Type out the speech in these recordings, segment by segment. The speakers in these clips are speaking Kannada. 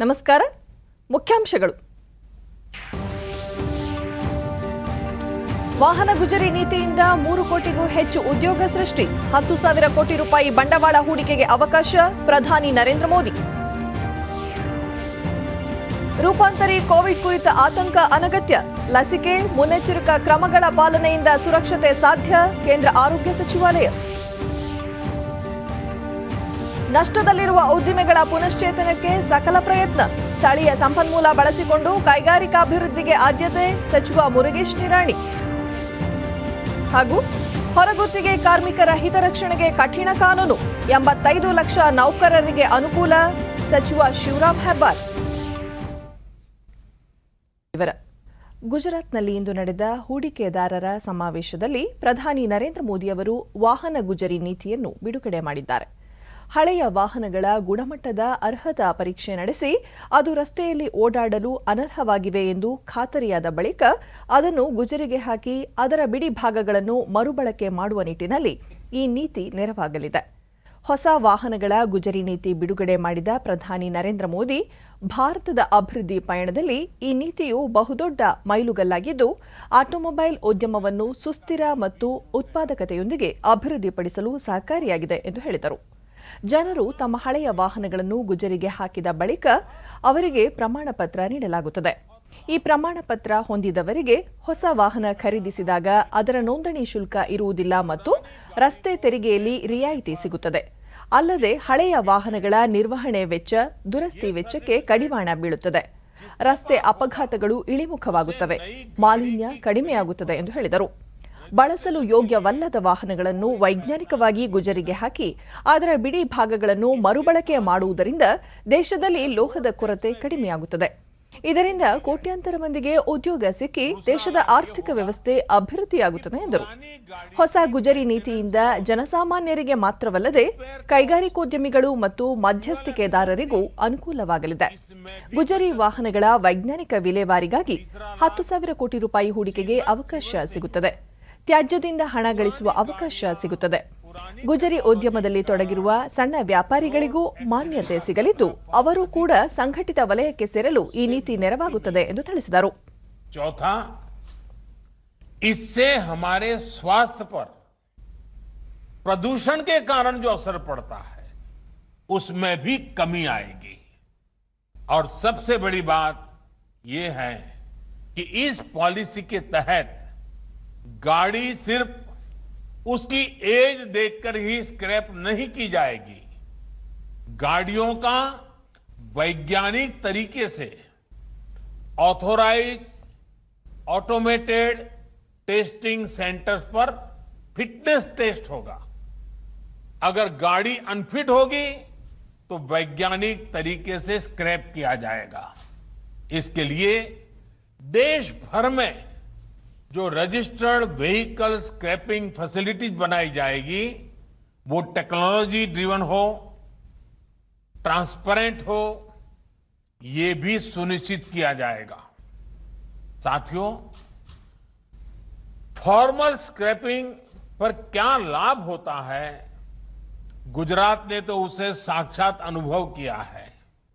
ನಮಸ್ಕಾರ. ಮುಖ್ಯಾಂಶಗಳು. ವಾಹನ ಗುಜರಿ ನೀತಿಯಿಂದ 3 ಕೋಟಿಗೂ ಹೆಚ್ಚು ಉದ್ಯೋಗ ಸೃಷ್ಟಿ, 10,000 ಕೋಟಿ ರೂಪಾಯಿ ಬಂಡವಾಳ ಹೂಡಿಕೆಗೆ ಅವಕಾಶ, ಪ್ರಧಾನಿ ನರೇಂದ್ರ ಮೋದಿ. ರೂಪಾಂತರಿ ಕೋವಿಡ್ ಕುರಿತ ಆತಂಕ ಅನಗತ್ಯ, ಲಸಿಕೆ ಮುನ್ನೆಚ್ಚರಿಕಾ ಕ್ರಮಗಳ ಪಾಲನೆಯಿಂದ ಸುರಕ್ಷತೆ ಸಾಧ್ಯ, ಕೇಂದ್ರ ಆರೋಗ್ಯ ಸಚಿವಾಲಯ. ನಷ್ಟದಲ್ಲಿರುವ ಉದ್ದಿಮೆಗಳ ಪುನಶ್ಚೇತನಕ್ಕೆ ಸಕಲ ಪ್ರಯತ್ನ, ಸ್ಥಳೀಯ ಸಂಪನ್ಮೂಲ ಬಳಸಿಕೊಂಡು ಕೈಗಾರಿಕಾಭಿವೃದ್ಧಿಗೆ ಆದ್ಯತೆ, ಸಚಿವ ಮುರುಗೇಶ್ ನಿರಾಣಿ. ಹಾಗೂ ಹೊರಗುತ್ತಿಗೆ ಕಾರ್ಮಿಕರ ಹಿತರಕ್ಷಣೆಗೆ ಕಠಿಣ ಕಾನೂನು, 85 ಲಕ್ಷ ನೌಕರರಿಗೆ ಅನುಕೂಲ, ಸಚಿವ ಶಿವರಾಮ್ ಹೆಬ್ಬಾರ್. ಗುಜರಾತ್ನಲ್ಲಿ ಇಂದು ನಡೆದ ಹೂಡಿಕೆದಾರರ ಸಮಾವೇಶದಲ್ಲಿ ಪ್ರಧಾನಿ ನರೇಂದ್ರ ಮೋದಿ ಅವರು ವಾಹನ ಗುಜರಿ ನೀತಿಯನ್ನು ಬಿಡುಗಡೆ ಮಾಡಿದ್ದಾರೆ. ಹಳೆಯ ವಾಹನಗಳ ಗುಣಮಟ್ಟದ ಅರ್ಹತಾ ಪರೀಕ್ಷೆ ನಡೆಸಿ ಅದು ರಸ್ತೆಯಲ್ಲಿ ಓಡಾಡಲು ಅನರ್ಹವಾಗಿವೆ ಎಂದು ಖಾತರಿಯಾದ ಬಳಿಕ ಅದನ್ನು ಗುಜರಿಗೆ ಹಾಕಿ ಅದರ ಬಿಡಿ ಭಾಗಗಳನ್ನು ಮರುಬಳಕೆ ಮಾಡುವ ನಿಟ್ಟಿನಲ್ಲಿ ಈ ನೀತಿ ನೆರವಾಗಲಿದೆ. ಹೊಸ ವಾಹನಗಳ ಗುಜರಿ ನೀತಿ ಬಿಡುಗಡೆ ಮಾಡಿದ ಪ್ರಧಾನಿ ನರೇಂದ್ರ ಮೋದಿ, ಭಾರತದ ಅಭಿವೃದ್ಧಿ ಪಯಣದಲ್ಲಿ ಈ ನೀತಿಯು ಬಹುದೊಡ್ಡ ಮೈಲುಗಲ್ಲಾಗಿದ್ದು, ಆಟೋಮೊಬೈಲ್ ಉದ್ಯಮವನ್ನು ಸುಸ್ಥಿರ ಮತ್ತು ಉತ್ಪಾದಕತೆಯೊಂದಿಗೆ ಅಭಿವೃದ್ಧಿಪಡಿಸಲು ಸಹಕಾರಿಯಾಗಿದೆ ಎಂದು ಹೇಳಿದರು. ಜನರು ತಮ್ಮ ಹಳೆಯ ವಾಹನಗಳನ್ನು ಗುಜರಿಗೆ ಹಾಕಿದ ಬಳಿಕ ಅವರಿಗೆ ಪ್ರಮಾಣ ಪತ್ರ ನೀಡಲಾಗುತ್ತದೆ. ಈ ಪ್ರಮಾಣ ಪತ್ರ ಹೊಂದಿದವರಿಗೆ ಹೊಸ ವಾಹನ ಖರೀದಿಸಿದಾಗ ಅದರ ನೋಂದಣಿ ಶುಲ್ಕ ಇರುವುದಿಲ್ಲ ಮತ್ತು ರಸ್ತೆ ತೆರಿಗೆಯಲ್ಲಿ ರಿಯಾಯಿತಿ ಸಿಗುತ್ತದೆ. ಅಲ್ಲದೆ ಹಳೆಯ ವಾಹನಗಳ ನಿರ್ವಹಣೆ ವೆಚ್ಚ, ದುರಸ್ತಿ ವೆಚ್ಚಕ್ಕೆ ಕಡಿವಾಣ ಬೀಳುತ್ತದೆ. ರಸ್ತೆ ಅಪಘಾತಗಳು ಇಳಿಮುಖವಾಗುತ್ತವೆ, ಮಾಲಿನ್ಯ ಕಡಿಮೆಯಾಗುತ್ತದೆ ಎಂದು ಹೇಳಿದರು. ಬಳಸಲು ಯೋಗ್ಯವಲ್ಲದ ವಾಹನಗಳನ್ನು ವೈಜ್ಞಾನಿಕವಾಗಿ ಗುಜರಿಗೆ ಹಾಕಿ ಅದರ ಬಿಡಿ ಭಾಗಗಳನ್ನು ಮರುಬಳಕೆ ಮಾಡುವುದರಿಂದ ದೇಶದಲ್ಲಿ ಲೋಹದ ಕೊರತೆ ಕಡಿಮೆಯಾಗುತ್ತದೆ. ಇದರಿಂದ ಕೋಟ್ಯಾಂತರ ಮಂದಿಗೆ ಉದ್ಯೋಗ ಸಿಕ್ಕಿ ದೇಶದ ಆರ್ಥಿಕ ವ್ಯವಸ್ಥೆ ಅಭಿವೃದ್ಧಿಯಾಗುತ್ತದೆ ಎಂದರು. ಹೊಸ ಗುಜರಿ ನೀತಿಯಿಂದ ಜನಸಾಮಾನ್ಯರಿಗೆ ಮಾತ್ರವಲ್ಲದೆ ಕೈಗಾರಿಕೋದ್ಯಮಿಗಳು ಮತ್ತು ಮಧ್ಯಸ್ಥಿಕೆದಾರರಿಗೂ ಅನುಕೂಲವಾಗಲಿದೆ. ಗುಜರಿ ವಾಹನಗಳ ವೈಜ್ಞಾನಿಕ ವಿಲೇವಾರಿಗಾಗಿ 10,000 ಕೋಟಿ ರೂಪಾಯಿ ಹೂಡಿಕೆಗೆ ಅವಕಾಶ ಸಿಗುತ್ತದೆ. ತ್ಯಾಜ್ಯದಿಂದ ಹಣ ಗಳಿಸುವ ಅವಕಾಶ ಸಿಗುತ್ತದೆ. ಗುಜರಿ ಉದ್ಯಮದಲ್ಲಿ ತೊಡಗಿರುವ ಸಣ್ಣ ವ್ಯಾಪಾರಿಗಳಿಗೂ ಮಾನ್ಯತೆ ಸಿಗಲಿದ್ದು, ಅವರು ಕೂಡ ಸಂಘಟಿತ ವಲಯಕ್ಕೆ ಸೇರಲು ಈ ನೀತಿ ನೆರವಾಗುತ್ತದೆ ಎಂದು ತಿಳಿಸಿದರು. चौथा, इससे हमारे स्वास्थ्य पर प्रदूषण के कारण जो असर पड़ता है उसमें भी कमी आएगी. और सबसे बड़ी बात यह है कि इस पॉलिसी के तहत गाड़ी सिर्फ उसकी एज देखकर ही स्क्रैप नहीं की जाएगी. गाड़ियों का वैज्ञानिक तरीके से ऑथोराइज ऑटोमेटेड टेस्टिंग सेंटर्स पर फिटनेस टेस्ट होगा. अगर गाड़ी अनफिट होगी तो वैज्ञानिक तरीके से स्क्रैप किया जाएगा. इसके लिए देश भर में जो रजिस्टर्ड व्हीकल स्क्रैपिंग फैसिलिटीज बनाई जाएगी वो टेक्नोलॉजी ड्रिवन हो, ट्रांसपेरेंट हो, ये भी सुनिश्चित किया जाएगा. साथियों, फॉर्मल स्क्रैपिंग पर क्या लाभ होता है, गुजरात ने तो उसे साक्षात अनुभव किया है.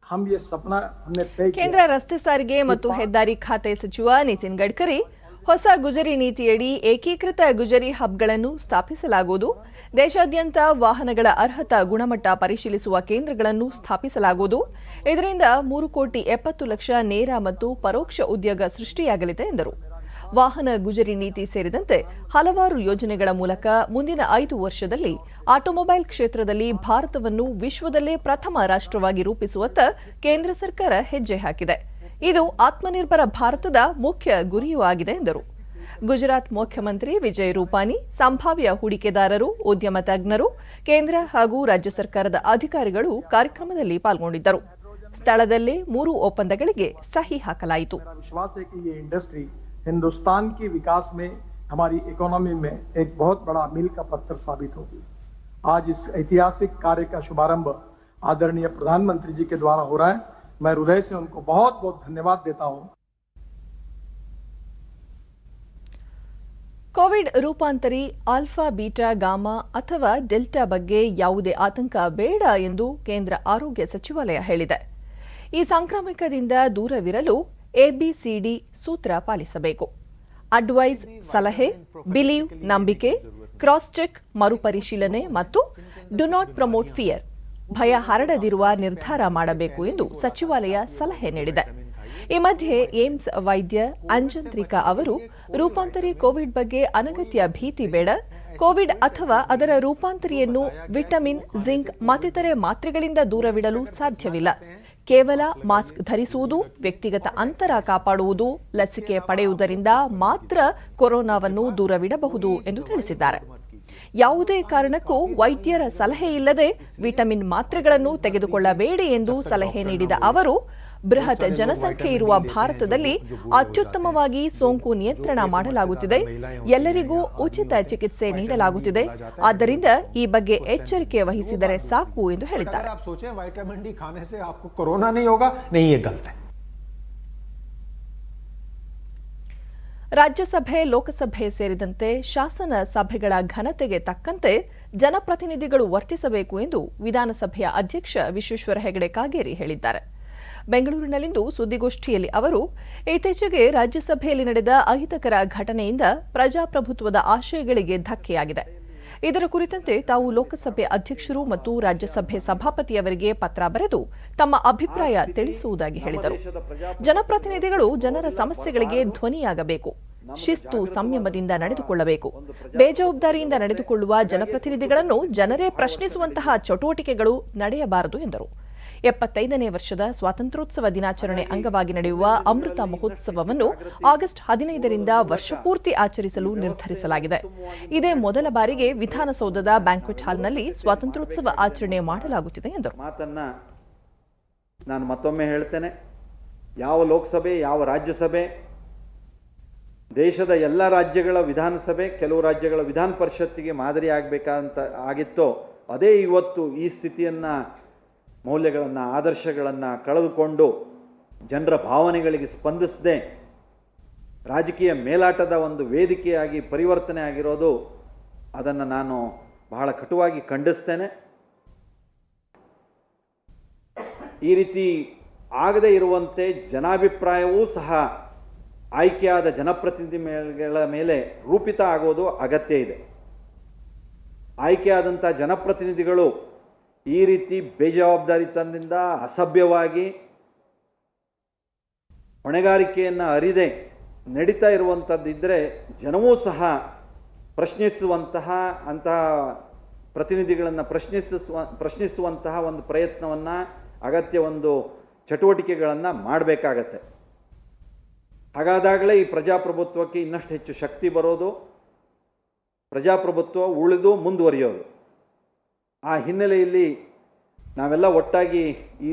हम ये सपना हमने तय किया. ಕೇಂದ್ರ ರಸ್ತೆ ಸಾರಿಗೆ ಮತ್ತು ಹೆದ್ದಾರಿ ಖಾತೆ ಸಚಿವ ನಿತಿನ್ ಗಡ್ಕರಿ, ಹೊಸ ಗುಜರಿ ನೀತಿಯಡಿ ಏಕೀಕೃತ ಗುಜರಿ ಹಬ್ಗಳನ್ನು ಸ್ಥಾಪಿಸಲಾಗುವುದು. ದೇಶಾದ್ಯಂತ ವಾಹನಗಳ ಅರ್ಹತಾ ಗುಣಮಟ್ಟ ಪರಿಶೀಲಿಸುವ ಕೇಂದ್ರಗಳನ್ನು ಸ್ಥಾಪಿಸಲಾಗುವುದು. ಇದರಿಂದ 3,70,00,000 ನೇರ ಮತ್ತು ಪರೋಕ್ಷ ಉದ್ಯೋಗ ಸೃಷ್ಟಿಯಾಗಲಿದೆ ಎಂದರು. ವಾಹನ ಗುಜರಿ ನೀತಿ ಸೇರಿದಂತೆ ಹಲವಾರು ಯೋಜನೆಗಳ ಮೂಲಕ ಮುಂದಿನ 5 ವರ್ಷದಲ್ಲಿ ಆಟೋಮೊಬೈಲ್ ಕ್ಷೇತ್ರದಲ್ಲಿ ಭಾರತವನ್ನು ವಿಶ್ವದಲ್ಲೇ ಪ್ರಥಮ ರಾಷ್ಟ್ರವಾಗಿ ರೂಪಿಸುವತ್ತ ಕೇಂದ್ರ ಸರ್ಕಾರ ಹೆಜ್ಜೆ ಹಾಕಿದೆ. ಇದು ಆತ್ಮನಿರ್ಭರ ಭಾರತದ ಮುಖ್ಯ ಗುರಿಯೂ ಆಗಿದೆ ಎಂದರು. ಗುಜರಾತ್ ಮುಖ್ಯಮಂತ್ರಿ ವಿಜಯ್ ರೂಪಾನಿ, ಸಂಭಾವ್ಯ ಹೂಡಿಕೆದಾರರು, ಉದ್ಯಮ ತಜ್ಞರು, ಕೇಂದ್ರ ಹಾಗೂ ರಾಜ್ಯ ಸರ್ಕಾರದ ಅಧಿಕಾರಿಗಳು ಕಾರ್ಯಕ್ರಮದಲ್ಲಿ ಪಾಲ್ಗೊಂಡಿದ್ದರು. ಸ್ಥಳದಲ್ಲೇ 3 ಒಪ್ಪಂದಗಳಿಗೆ ಸಹಿ ಹಾಕಲಾಯಿತು. विश्वास है कि ये इंडस्ट्री हिंदुस्तान की विकास में, हमारी इकोनॉमी में एक बहुत बड़ा मील का पत्थर साबित होगी. आज इस ऐतिहासिक कार्य का शुभारंभ आदरणीय प्रधानमंत्री जी के द्वारा हो रहा है. मैं हृदय से उनको बहुत बहुत धन्यवाद देता हूं. ಕೋವಿಡ್ ರೂಪಾಂತರಿ ಆಲ್ಫಾ, ಬೀಟಾ, ಗಾಮಾ ಅಥವಾ ಡೆಲ್ಟಾ ಬಗ್ಗೆ ಯಾವುದೇ ಆತಂಕ ಬೇಡ ಎಂದು ಕೇಂದ್ರ ಆರೋಗ್ಯ ಸಚಿವಾಲಯ ಹೇಳಿದೆ. ಈ ಸಾಂಕ್ರಾಮಿಕದಿಂದ ದೂರವಿರಲು ಎಬಿಸಿಡಿ ಸೂತ್ರ ಪಾಲಿಸಬೇಕು. ಅಡ್ವೈಸ್ ಸಲಹೆ, ಬಿಲೀವ್ ನಂಬಿಕೆ, ಕ್ರಾಸ್ ಚೆಕ್ ಮರುಪರಿಶೀಲನೆ ಮತ್ತು ಡು ನಾಟ್ ಪ್ರಮೋಟ್ ಫಿಯರ್ ಭಯ ಹರಡದಿರುವ ನಿರ್ಧಾರ ಮಾಡಬೇಕು ಎಂದು ಸಚಿವಾಲಯ ಸಲಹೆ ನೀಡಿದೆ. ಈ ಮಧ್ಯೆ ಏಮ್ಸ್ ವೈದ್ಯ ಅಂಜಂತ್ರಿಕಾ ಅವರು ರೂಪಾಂತರಿ ಕೋವಿಡ್ ಬಗ್ಗೆ ಅನಗತ್ಯ ಭೀತಿ ಬೇಡ, ಕೋವಿಡ್ ಅಥವಾ ಅದರ ರೂಪಾಂತರಿಯನ್ನು ವಿಟಮಿನ್, ಜಿಂಕ್ ಮತ್ತಿತರೆ ಮಾತ್ರೆಗಳಿಂದ ದೂರವಿಡಲು ಸಾಧ್ಯವಿಲ್ಲ. ಕೇವಲ ಮಾಸ್ಕ್ ಧರಿಸುವುದು, ವ್ಯಕ್ತಿಗತ ಅಂತರ ಕಾಪಾಡುವುದು, ಲಸಿಕೆ ಪಡೆಯುವುದರಿಂದ ಮಾತ್ರ ಕೊರೋನಾವನ್ನು ದೂರವಿಡಬಹುದು ಎಂದು ತಿಳಿಸಿದ್ದಾರೆ. ಯಾವುದೇ ಕಾರಣಕ್ಕೂ ವೈದ್ಯರ ಸಲಹೆ ಇಲ್ಲದೆ ವಿಟಮಿನ್ ಮಾತ್ರೆಗಳನ್ನು ತೆಗೆದುಕೊಳ್ಳಬೇಡಿ ಎಂದು ಸಲಹೆ ನೀಡಿದ ಅವರು, ಬೃಹತ್ ಜನಸಂಖ್ಯೆ ಇರುವ ಭಾರತದಲ್ಲಿ ಅತ್ಯುತ್ತಮವಾಗಿ ಸೋಂಕು ನಿಯಂತ್ರಣ ಮಾಡಲಾಗುತ್ತಿದೆ, ಎಲ್ಲರಿಗೂ ಉಚಿತ ಚಿಕಿತ್ಸೆ ನೀಡಲಾಗುತ್ತಿದೆ, ಆದ್ದರಿಂದ ಈ ಬಗ್ಗೆ ಎಚ್ಚರಿಕೆ ವಹಿಸಿದರೆ ಸಾಕು ಎಂದು ಹೇಳಿದ್ದಾರೆ. ರಾಜ್ಯಸಭೆ, ಲೋಕಸಭೆ ಸೇರಿದಂತೆ ಶಾಸನ ಸಭೆಗಳ ಘನತೆಗೆ ತಕ್ಕಂತೆ ಜನಪ್ರತಿನಿಧಿಗಳು ವರ್ತಿಸಬೇಕು ಎಂದು ವಿಧಾನಸಭೆಯ ಅಧ್ಯಕ್ಷ ವಿಶ್ವೇಶ್ವರ ಹೆಗಡೆ ಕಾಗೇರಿ ಹೇಳಿದ್ದಾರೆ. ಬೆಂಗಳೂರಿನಲ್ಲಿಂದು ಸುದ್ದಿಗೋಷ್ಠಿಯಲ್ಲಿ ಅವರು, ಇತ್ತೀಚೆಗೆ ರಾಜ್ಯಸಭೆಯಲ್ಲಿ ನಡೆದ ಅಹಿತಕರ ಘಟನೆಯಿಂದ ಪ್ರಜಾಪ್ರಭುತ್ವದ ಆಶಯಗಳಿಗೆ ಧಕ್ಕೆಯಾಗಿದೆ. ಇದರ ಕುರಿತಂತೆ ತಾವು ಲೋಕಸಭೆ ಅಧ್ಯಕ್ಷರು ಮತ್ತು ರಾಜ್ಯಸಭೆ ಸಭಾಪತಿಯವರಿಗೆ ಪತ್ರ ಬರೆದು ತಮ್ಮ ಅಭಿಪ್ರಾಯ ತಿಳಿಸುವುದಾಗಿ ಹೇಳಿದರು. ಜನಪ್ರತಿನಿಧಿಗಳು ಜನರ ಸಮಸ್ಯೆಗಳಿಗೆ ಧ್ವನಿಯಾಗಬೇಕು, ಶಿಸ್ತು ಸಂಯಮದಿಂದ ನಡೆದುಕೊಳ್ಳಬೇಕು. ಬೇಜವಾಬ್ದಾರಿಯಿಂದ ನಡೆದುಕೊಳ್ಳುವ ಜನಪ್ರತಿನಿಧಿಗಳನ್ನು ಜನರೇ ಪ್ರಶ್ನಿಸುವಂತಹ ಚಟುವಟಿಕೆಗಳು ನಡೆಯಬಾರದು ಎಂದರು. 75ನೇ ವರ್ಷದ ಸ್ವಾತಂತ್ರ್ಯೋತ್ಸವ ದಿನಾಚರಣೆ ಅಂಗವಾಗಿ ನಡೆಯುವ ಅಮೃತ ಮಹೋತ್ಸವವನ್ನು ಆಗಸ್ಟ್ 15ರಿಂದ ವರ್ಷಪೂರ್ತಿ ಆಚರಿಸಲು ನಿರ್ಧರಿಸಲಾಗಿದೆ. ಇದೇ ಮೊದಲ ಬಾರಿಗೆ ವಿಧಾನಸೌಧದ ಬ್ಯಾಂಕ್ವೆಟ್ ಹಾಲ್ನಲ್ಲಿ ಸ್ವಾತಂತ್ರ್ಯೋತ್ಸವ ಆಚರಣೆ ಮಾಡಲಾಗುತ್ತಿದೆ ಎಂದರು. ನಾನು ಮತ್ತೊಮ್ಮೆ ಹೇಳ್ತೇನೆ, ಯಾವ ಲೋಕಸಭೆ, ಯಾವ ರಾಜ್ಯಸಭೆ, ದೇಶದ ಎಲ್ಲ ರಾಜ್ಯಗಳ ವಿಧಾನಸಭೆ, ಕೆಲವು ರಾಜ್ಯಗಳ ವಿಧಾನ ಪರಿಷತ್ತಿಗೆ ಮಾದರಿ ಆಗಬೇಕಂತ ಆಗಿತ್ತೋ ಅದೇ ಇವತ್ತು ಈ ಸ್ಥಿತಿಯನ್ನು, ಮೌಲ್ಯಗಳನ್ನು, ಆದರ್ಶಗಳನ್ನು ಕಳೆದುಕೊಂಡು ಜನರ ಭಾವನೆಗಳಿಗೆ ಸ್ಪಂದಿಸದೆ ರಾಜಕೀಯ ಮೇಲಾಟದ ಒಂದು ವೇದಿಕೆಯಾಗಿ ಪರಿವರ್ತನೆ ಆಗಿರೋದು, ಅದನ್ನು ನಾನು ಬಹಳ ಕಟುವಾಗಿ ಖಂಡಿಸ್ತೇನೆ. ಈ ರೀತಿ ಆಗದೇ ಇರುವಂತೆ ಜನಾಭಿಪ್ರಾಯವೂ ಸಹ ಆಯ್ಕೆಯಾದ ಜನಪ್ರತಿನಿಧಿಗಳ ಮೇಲೆ ರೂಪಿತ ಆಗೋದು ಅಗತ್ಯ ಇದೆ. ಆಯ್ಕೆಯಾದಂಥ ಜನಪ್ರತಿನಿಧಿಗಳು ಈ ರೀತಿ ಬೇಜವಾಬ್ದಾರಿತನದಿಂದ, ಅಸಭ್ಯವಾಗಿ, ಹೊಣೆಗಾರಿಕೆಯನ್ನು ಅರಿದೆ ನಡೀತಾ ಇರುವಂಥದ್ದಿದ್ದರೆ ಜನವೂ ಸಹ ಅಂತಹ ಪ್ರತಿನಿಧಿಗಳನ್ನು ಪ್ರಶ್ನಿಸುವಂತಹ ಒಂದು ಪ್ರಯತ್ನವನ್ನು, ಅಗತ್ಯ ಒಂದು ಚಟುವಟಿಕೆಗಳನ್ನು ಮಾಡಬೇಕಾಗತ್ತೆ. ಹಾಗಾದಾಗಲೇ ಈ ಪ್ರಜಾಪ್ರಭುತ್ವಕ್ಕೆ ಇನ್ನಷ್ಟು ಹೆಚ್ಚು ಶಕ್ತಿ ಬರೋದು, ಪ್ರಜಾಪ್ರಭುತ್ವ ಉಳಿದು ಮುಂದುವರಿಯೋದು. ಆ ಹಿನ್ನೆಲೆಯಲ್ಲಿ ನಾವೆಲ್ಲ ಒಟ್ಟಾಗಿ ಈ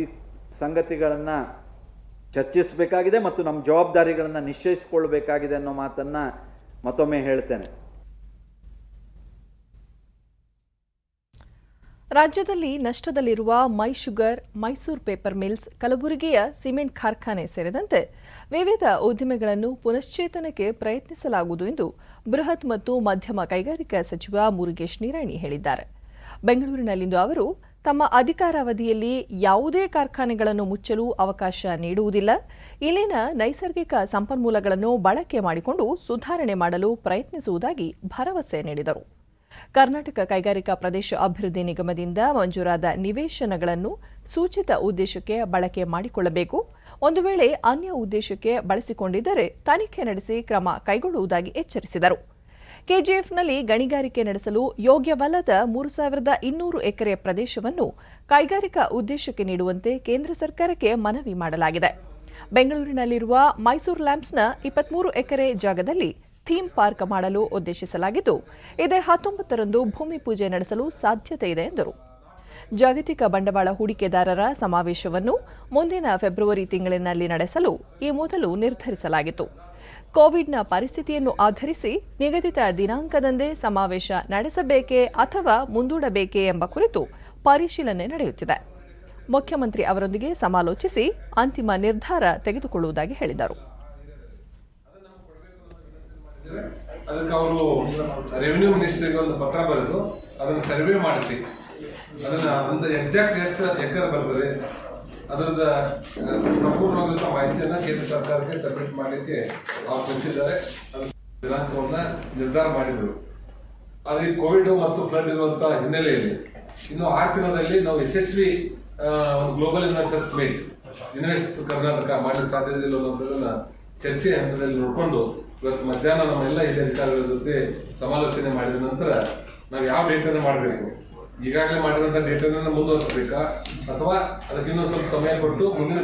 ಸಂಗತಿಗಳನ್ನು ಚರ್ಚಿಸಬೇಕಾಗಿದೆ ಮತ್ತು ನಮ್ಮ ಜವಾಬ್ದಾರಿಗಳನ್ನು ನಿಶ್ಚಯಿಸಿಕೊಳ್ಳಬೇಕಾಗಿದೆ ಅನ್ನೋ ಮಾತನ್ನು ಮತ್ತೊಮ್ಮೆ ಹೇಳ್ತೇನೆ. ರಾಜ್ಯದಲ್ಲಿ ನಷ್ಟದಲ್ಲಿರುವ ಮೈ ಶುಗರ್, ಮೈಸೂರು ಪೇಪರ್ ಮಿಲ್ಸ್, ಕಲಬುರಗಿಯ ಸಿಮೆಂಟ್ ಕಾರ್ಖಾನೆ ಸೇರಿದಂತೆ ವಿವಿಧ ಉದ್ದಿಮೆಗಳನ್ನು ಪುನಶ್ಚೇತನಕ್ಕೆ ಪ್ರಯತ್ನಿಸಲಾಗುವುದು ಎಂದು ಬೃಹತ್ ಮತ್ತು ಮಧ್ಯಮ ಕೈಗಾರಿಕಾ ಸಚಿವ ಮುರುಗೇಶ್ ನಿರಾಣಿ ಹೇಳಿದ್ದಾರೆ. ಬೆಂಗಳೂರಿನಲ್ಲಿಂದು ಅವರು, ತಮ್ಮ ಅಧಿಕಾರಾವಧಿಯಲ್ಲಿ ಯಾವುದೇ ಕಾರ್ಖಾನೆಗಳನ್ನು ಮುಚ್ಚಲು ಅವಕಾಶ ನೀಡುವುದಿಲ್ಲ, ಇಲ್ಲಿನ ನೈಸರ್ಗಿಕ ಸಂಪನ್ಮೂಲಗಳನ್ನು ಬಳಕೆ ಮಾಡಿಕೊಂಡು ಸುಧಾರಣೆ ಮಾಡಲು ಪ್ರಯತ್ನಿಸುವುದಾಗಿ ಭರವಸೆ ನೀಡಿದರು. ಕರ್ನಾಟಕ ಕೈಗಾರಿಕಾ ಪ್ರದೇಶ ಅಭಿವೃದ್ಧಿ ನಿಗಮದಿಂದ ಮಂಜೂರಾದ ನಿವೇಶನಗಳನ್ನು ಸೂಚಿತ ಉದ್ದೇಶಕ್ಕೆ ಬಳಕೆ ಮಾಡಿಕೊಳ್ಳಬೇಕು. ಒಂದು ವೇಳೆ ಅನ್ಯ ಉದ್ದೇಶಕ್ಕೆ ಬಳಸಿಕೊಂಡಿದ್ದರೆ ತನಿಖೆ ನಡೆಸಿ ಕ್ರಮ ಕೈಗೊಳ್ಳುವುದಾಗಿ ಎಚ್ಚರಿಸಿದರು. ಕೆಜಿಎಫ್ನಲ್ಲಿ ಗಣಿಗಾರಿಕೆ ನಡೆಸಲು ಯೋಗ್ಯವಲ್ಲದ 3200 ಎಕರೆ ಪ್ರದೇಶವನ್ನು ಕೈಗಾರಿಕಾ ಉದ್ದೇಶಕ್ಕೆ ನೀಡುವಂತೆ ಕೇಂದ್ರ ಸರ್ಕಾರಕ್ಕೆ ಮನವಿ ಮಾಡಲಾಗಿದೆ. ಬೆಂಗಳೂರಿನಲ್ಲಿರುವ ಮೈಸೂರು ಲ್ಯಾಂಪ್ಸ್ನ 23 ಎಕರೆ ಜಾಗದಲ್ಲಿ ಥೀಮ್ ಪಾರ್ಕ್ ಮಾಡಲು ಉದ್ದೇಶಿಸಲಾಗಿದ್ದು, ಇದೇ 19ರಂದು ಭೂಮಿ ಪೂಜೆ ನಡೆಸಲು ಸಾಧ್ಯತೆ ಇದೆ ಎಂದರು. ಜಾಗತಿಕ ಬಂಡವಾಳ ಹೂಡಿಕೆದಾರರ ಸಮಾವೇಶವನ್ನು ಮುಂದಿನ ಫೆಬ್ರವರಿ ತಿಂಗಳಿನಲ್ಲಿ ನಡೆಸಲು ಈ ಮೊದಲು ನಿರ್ಧರಿಸಲಾಗಿತ್ತು. ಕೋವಿಡ್ನ ಪರಿಸ್ಥಿತಿಯನ್ನು ಆಧರಿಸಿ ನಿಗದಿತ ದಿನಾಂಕದಂದೇ ಸಮಾವೇಶ ನಡೆಸಬೇಕೇ ಅಥವಾ ಮುಂದೂಡಬೇಕೇ ಎಂಬ ಕುರಿತು ಪರಿಶೀಲನೆ ನಡೆಯುತ್ತಿದೆ. ಮುಖ್ಯಮಂತ್ರಿ ಅವರೊಂದಿಗೆ ಸಮಾಲೋಚಿಸಿ ಅಂತಿಮ ನಿರ್ಧಾರ ತೆಗೆದುಕೊಳ್ಳುವುದಾಗಿ ಹೇಳಿದರು. ಅದಕ್ಕೆ ಅವರು ರೆವಿನ್ಯೂ ಮಿನಿಸ್ಟ್ರಿಗೆ ಒಂದು ಪತ್ರ ಬರೆದು ಅದನ್ನು ಸರ್ವೆ ಮಾಡಿಸಿ, ಅದನ್ನು ಎಕ್ಸಾಕ್ಟ್ ಎಷ್ಟು ಎಕರೆ ಬರ್ತದೆ ಅದರದ ಸಂಪೂರ್ಣವಾದಂಥ ಮಾಹಿತಿಯನ್ನ ಕೇಂದ್ರ ಸರ್ಕಾರಕ್ಕೆ ಸಬ್ಮಿಟ್ ಮಾಡಲಿಕ್ಕೆ ಅವ್ರು ತಿಳಿಸಿದ್ದಾರೆ. ದಿನಾಂಕವನ್ನ ನಿರ್ಧಾರ ಮಾಡಿದ್ರು. ಆದರೆ ಈ ಕೋವಿಡ್ ಮತ್ತು ಫ್ಲಡ್ ಇರುವಂತಹ ಹಿನ್ನೆಲೆಯಲ್ಲಿ ಇನ್ನು 6 ದಿನದಲ್ಲಿ ನಾವು ಯಶಸ್ವಿ global investors meet invest Karnataka ಮಾಡಲಿಕ್ಕೆ ಸಾಧ್ಯತೆ ಇಲ್ಲ ಅನ್ನೋದನ್ನ ಚರ್ಚೆ ಹಂತದಲ್ಲಿ ನೋಡಿಕೊಂಡು ಇವತ್ತು ಮಧ್ಯಾಹ್ನ ನಮ್ಮ ಎಲ್ಲ ಹಿರಿಯ ಅಧಿಕಾರಿಗಳ ಜೊತೆ ಸಮಾಲೋಚನೆ ಮಾಡಿದ ನಂತರ ನಾವು ಯಾವ ಡೇಟನ್ನು ಮಾಡಬೇಕು, ಈಗಾಗಲೇ ಮಾಡಿರುವಂಥ ಡೇಟನ್ನು ಮುಂದುವರಿಸಬೇಕಾ ಅಥವಾ ಅದಕ್ಕೆ ಇನ್ನೊಂದು ಸ್ವಲ್ಪ ಸಮಯ ಕೊಟ್ಟು ಮುಂದಿನ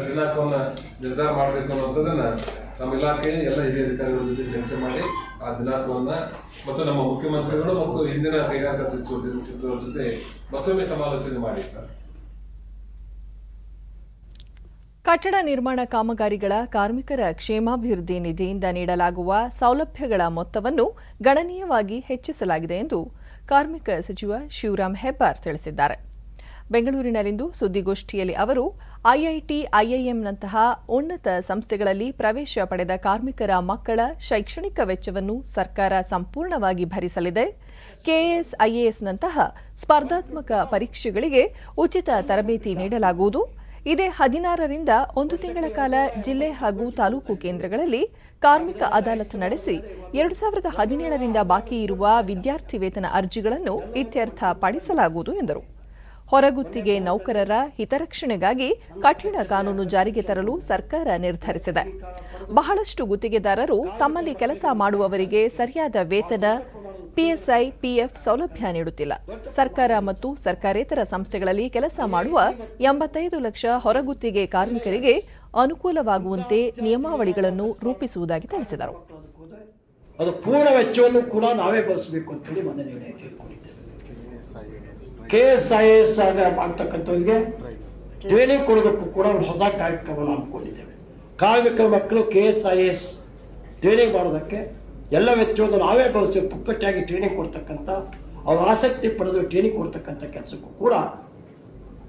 ದಿನಾಂಕವನ್ನು ನಿರ್ಧಾರ ಮಾಡಬೇಕು ಅನ್ನೋಂಥದ್ದನ್ನ ನಮ್ಮ ಇಲಾಖೆಯ ಎಲ್ಲ ಹಿರಿಯ ಅಧಿಕಾರಿಗಳ ಜೊತೆ ಚರ್ಚೆ ಮಾಡಿ ಆ ದಿನಾಂಕವನ್ನು ಮತ್ತು ನಮ್ಮ ಮುಖ್ಯಮಂತ್ರಿಗಳು ಮತ್ತು ಹಿಂದಿನ ಕೈಗಾರಿಕಾ ಸಚಿವರ ಜೊತೆ ಮತ್ತೊಮ್ಮೆ ಸಮಾಲೋಚನೆ ಮಾಡಿದ್ದಾರೆ. ಕಟ್ಟಡ ನಿರ್ಮಾಣ ಕಾಮಗಾರಿಗಳ ಕಾರ್ಮಿಕರ ಕ್ಷೇಮಾಭಿವೃದ್ಧಿ ನಿಧಿಯಿಂದ ನೀಡಲಾಗುವ ಸೌಲಭ್ಯಗಳ ಮೊತ್ತವನ್ನು ಗಣನೀಯವಾಗಿ ಹೆಚ್ಚಿಸಲಾಗಿದೆ ಎಂದು ಕಾರ್ಮಿಕ ಸಚಿವ ಶಿವರಾಂ ಹೆಬ್ಬಾರ್ ತಿಳಿಸಿದ್ದಾರೆ. ಬೆಂಗಳೂರಿನಲ್ಲಿಂದು ಸುದ್ದಿಗೋಷ್ಠಿಯಲ್ಲಿ ಅವರು ಐಐಟಿ, ಐಐಎಂನಂತಹ ಉನ್ನತ ಸಂಸ್ಥೆಗಳಲ್ಲಿ ಪ್ರವೇಶ ಪಡೆದ ಕಾರ್ಮಿಕರ ಮಕ್ಕಳ ಶೈಕ್ಷಣಿಕ ವೆಚ್ಚವನ್ನು ಸರ್ಕಾರ ಸಂಪೂರ್ಣವಾಗಿ ಭರಿಸಲಿದೆ. ಕೆಎಎಸ್, ಐಎಎಸ್ನಂತಹ ಸ್ಪರ್ಧಾತ್ಮಕ ಪರೀಕ್ಷೆಗಳಿಗೆ ಉಚಿತ ತರಬೇತಿ ನೀಡಲಾಗುವುದು. ಇದೇ 16ರಿಂದ 1 ತಿಂಗಳ ಕಾಲ ಜಿಲ್ಲೆ ಹಾಗೂ ತಾಲೂಕು ಕೇಂದ್ರಗಳಲ್ಲಿ ಕಾರ್ಮಿಕ ಅದಾಲತ್ ನಡೆಸಿ 2017ರಿಂದ ಬಾಕಿ ಇರುವ ವಿದ್ಯಾರ್ಥಿ ವೇತನ ಅರ್ಜಿಗಳನ್ನು ಇತ್ಯರ್ಥ ಪಡಿಸಲಾಗುವುದು ಎಂದರು. ಹೊರಗುತ್ತಿಗೆ ನೌಕರರ ಹಿತರಕ್ಷಣೆಗಾಗಿ ಕಠಿಣ ಕಾನೂನು ಜಾರಿಗೆ ತರಲು ಸರ್ಕಾರ ನಿರ್ಧರಿಸಿದೆ. ಬಹಳಷ್ಟು ಗುತ್ತಿಗೆದಾರರು ತಮ್ಮಲ್ಲಿ ಕೆಲಸ ಮಾಡುವವರಿಗೆ ಸರಿಯಾದ ವೇತನ, ಪಿಎಸ್ಐ, ಪಿಎಫ್ ಸೌಲಭ್ಯ ನೀಡುತ್ತಿಲ್ಲ. ಸರ್ಕಾರ ಮತ್ತು ಸರ್ಕಾರೇತರ ಸಂಸ್ಥೆಗಳಲ್ಲಿ ಕೆಲಸ ಮಾಡುವ 85 ಲಕ್ಷ ಹೊರಗುತ್ತಿಗೆ ಕಾರ್ಮಿಕರಿಗೆ ಅನುಕೂಲವಾಗುವಂತೆ ನಿಯಮಾವಳಿಗಳನ್ನು ರೂಪಿಸುವುದಾಗಿ ತಿಳಿಸಿದರು. ಅದು ಪೂರ್ಣ ವೆಚ್ಚವನ್ನು ಕೂಡ ನಾವೇ ಭರಿಸಬೇಕು ಅಂತೇಳಿ ಮೊನ್ನೆ ನಿರ್ಣಯ ತೆಗೆದುಕೊಂಡಿದ್ದೇವೆ. KSIS ಆಗ್ತಕ್ಕಂಥವ್ರಿಗೆ ಟ್ರೈನಿಂಗ್ ಕೊಡೋದಕ್ಕೂ ಕೂಡ ಒಂದು ಹೊಸ ಕಾರ್ಯಕ್ರಮವನ್ನು ಹಮ್ಮಿಕೊಂಡಿದ್ದೇವೆ. ಕಾರ್ಮಿಕರ ಮಕ್ಕಳು KSIS ಟ್ರೈನಿಂಗ್ ಮಾಡೋದಕ್ಕೆ ಎಲ್ಲ ವೆಚ್ಚವನ್ನು ನಾವೇ ಭರಿಸಿ ಪುಕ್ಕಟ್ಟಾಗಿ ಟ್ರೈನಿಂಗ್ ಕೊಡ್ತಕ್ಕಂಥ, ಅವ್ರ ಆಸಕ್ತಿ ಪಡೆದು ಟ್ರೈನಿಂಗ್ ಕೊಡ್ತಕ್ಕಂಥ ಕೆಲಸಕ್ಕೂ ಕೂಡ